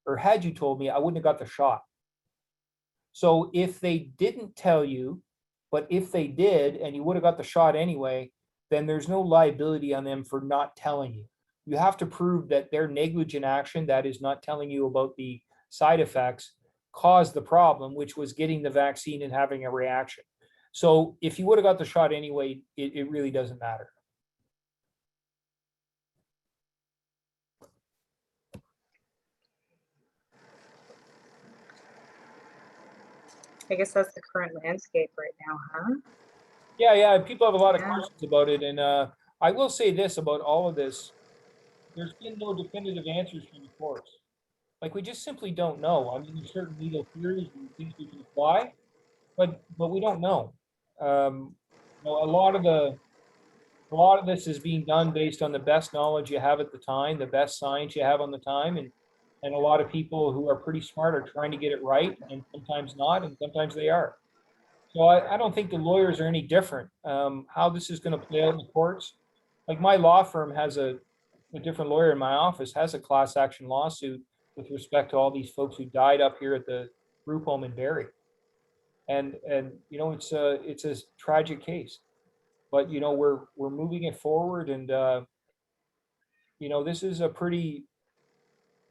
or had you told me, I wouldn't have got the shot. So if they didn't tell you, but if they did, and you would have got the shot anyway, then there's no liability on them for not telling you. You have to prove that their negligent action, that is not telling you about the side effects, caused the problem, which was getting the vaccine and having a reaction. So if you would have got the shot anyway, it really doesn't matter. I guess that's the current landscape right now, huh? Yeah, people have a lot of Yeah. questions about it. And I will say this about all of this. There's been no definitive answers from the courts. Like, we just simply don't know. I mean, there's certain legal theories and things we can apply, but we don't know. You know, a lot of this is being done based on the best knowledge you have at the time, the best science you have on the time, and a lot of people who are pretty smart are trying to get it right, and sometimes not, and sometimes they are. So I don't think the lawyers are any different. How this is going to play out in the courts, like my law firm has a different lawyer in my office has a class action lawsuit with respect to all these folks who died up here at the group home in Barrie. And you know, it's a tragic case, but you know, we're moving it forward, and you know, this is a pretty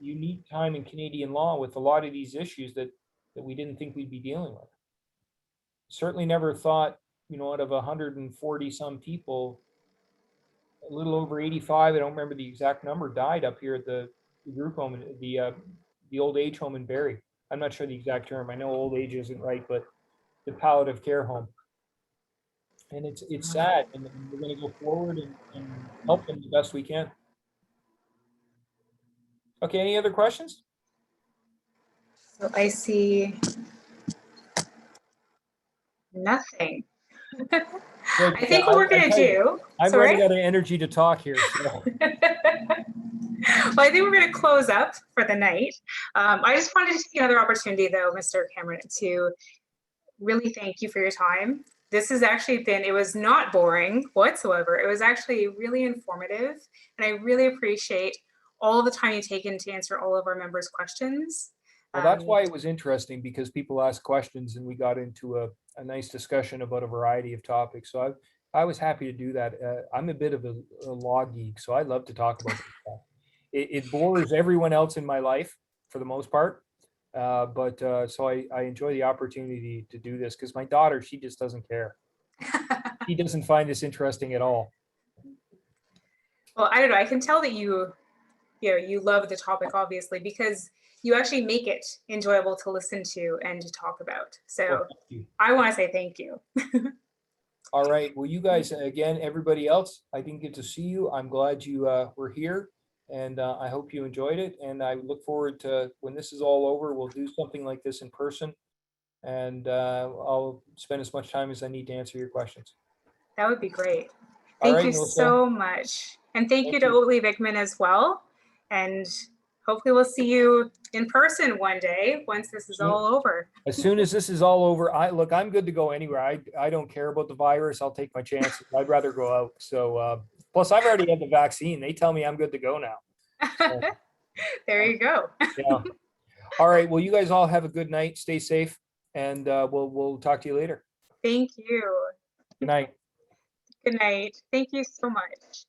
unique time in Canadian law with a lot of these issues that we didn't think we'd be dealing with. Certainly never thought, you know, out of 140 some people, a little over 85, I don't remember the exact number, died up here at the group home, the old age home in Barrie. I'm not sure the exact term. I know old age isn't right, but the palliative care home. And it's sad, and we're going to go forward and help them the best we can. Okay, any other questions? So I see nothing. Good. I think what we're going to do. I'm Sorry? running out of energy to talk here. So. Well, I think we're going to close up for the night. I just wanted to take another opportunity, though, Mr. Cameron, to really thank you for your time. This has actually been, it was not boring whatsoever. It was actually really informative, and I really appreciate all the time you've taken to answer all of our members' questions. Well, that's why it was interesting, because people asked questions and we got into a nice discussion about a variety of topics. So I was happy to do that. I'm a bit of a law geek, so I love to talk about this stuff. It bores everyone else in my life for the most part. So I enjoy the opportunity to do this, because my daughter, she just doesn't care. She doesn't find this interesting at all. Well, I don't know. I can tell that you love the topic, obviously, because you actually make it enjoyable to listen to and to talk about. So well, I want to say thank you. All right. Well, you guys, again, everybody else, I didn't get to see you. I'm glad you were here, and I hope you enjoyed it. And I look forward to when this is all over, we'll do something like this in person, and I'll spend as much time as I need to answer your questions. That would be great. Thank you so much. And thank you to Oatly Vickman as well. And hopefully we'll see you in person one day once this is all over. As soon as this is all over, I'm good to go anywhere. I don't care about the virus. I'll take my chances. I'd rather go out. So plus I've already had the vaccine. They tell me I'm good to go now. So, there you go. Yeah. All right. Well, you guys all have a good night. Stay safe, and we'll talk to you later. Thank you. Good night. Good night. Thank you so much.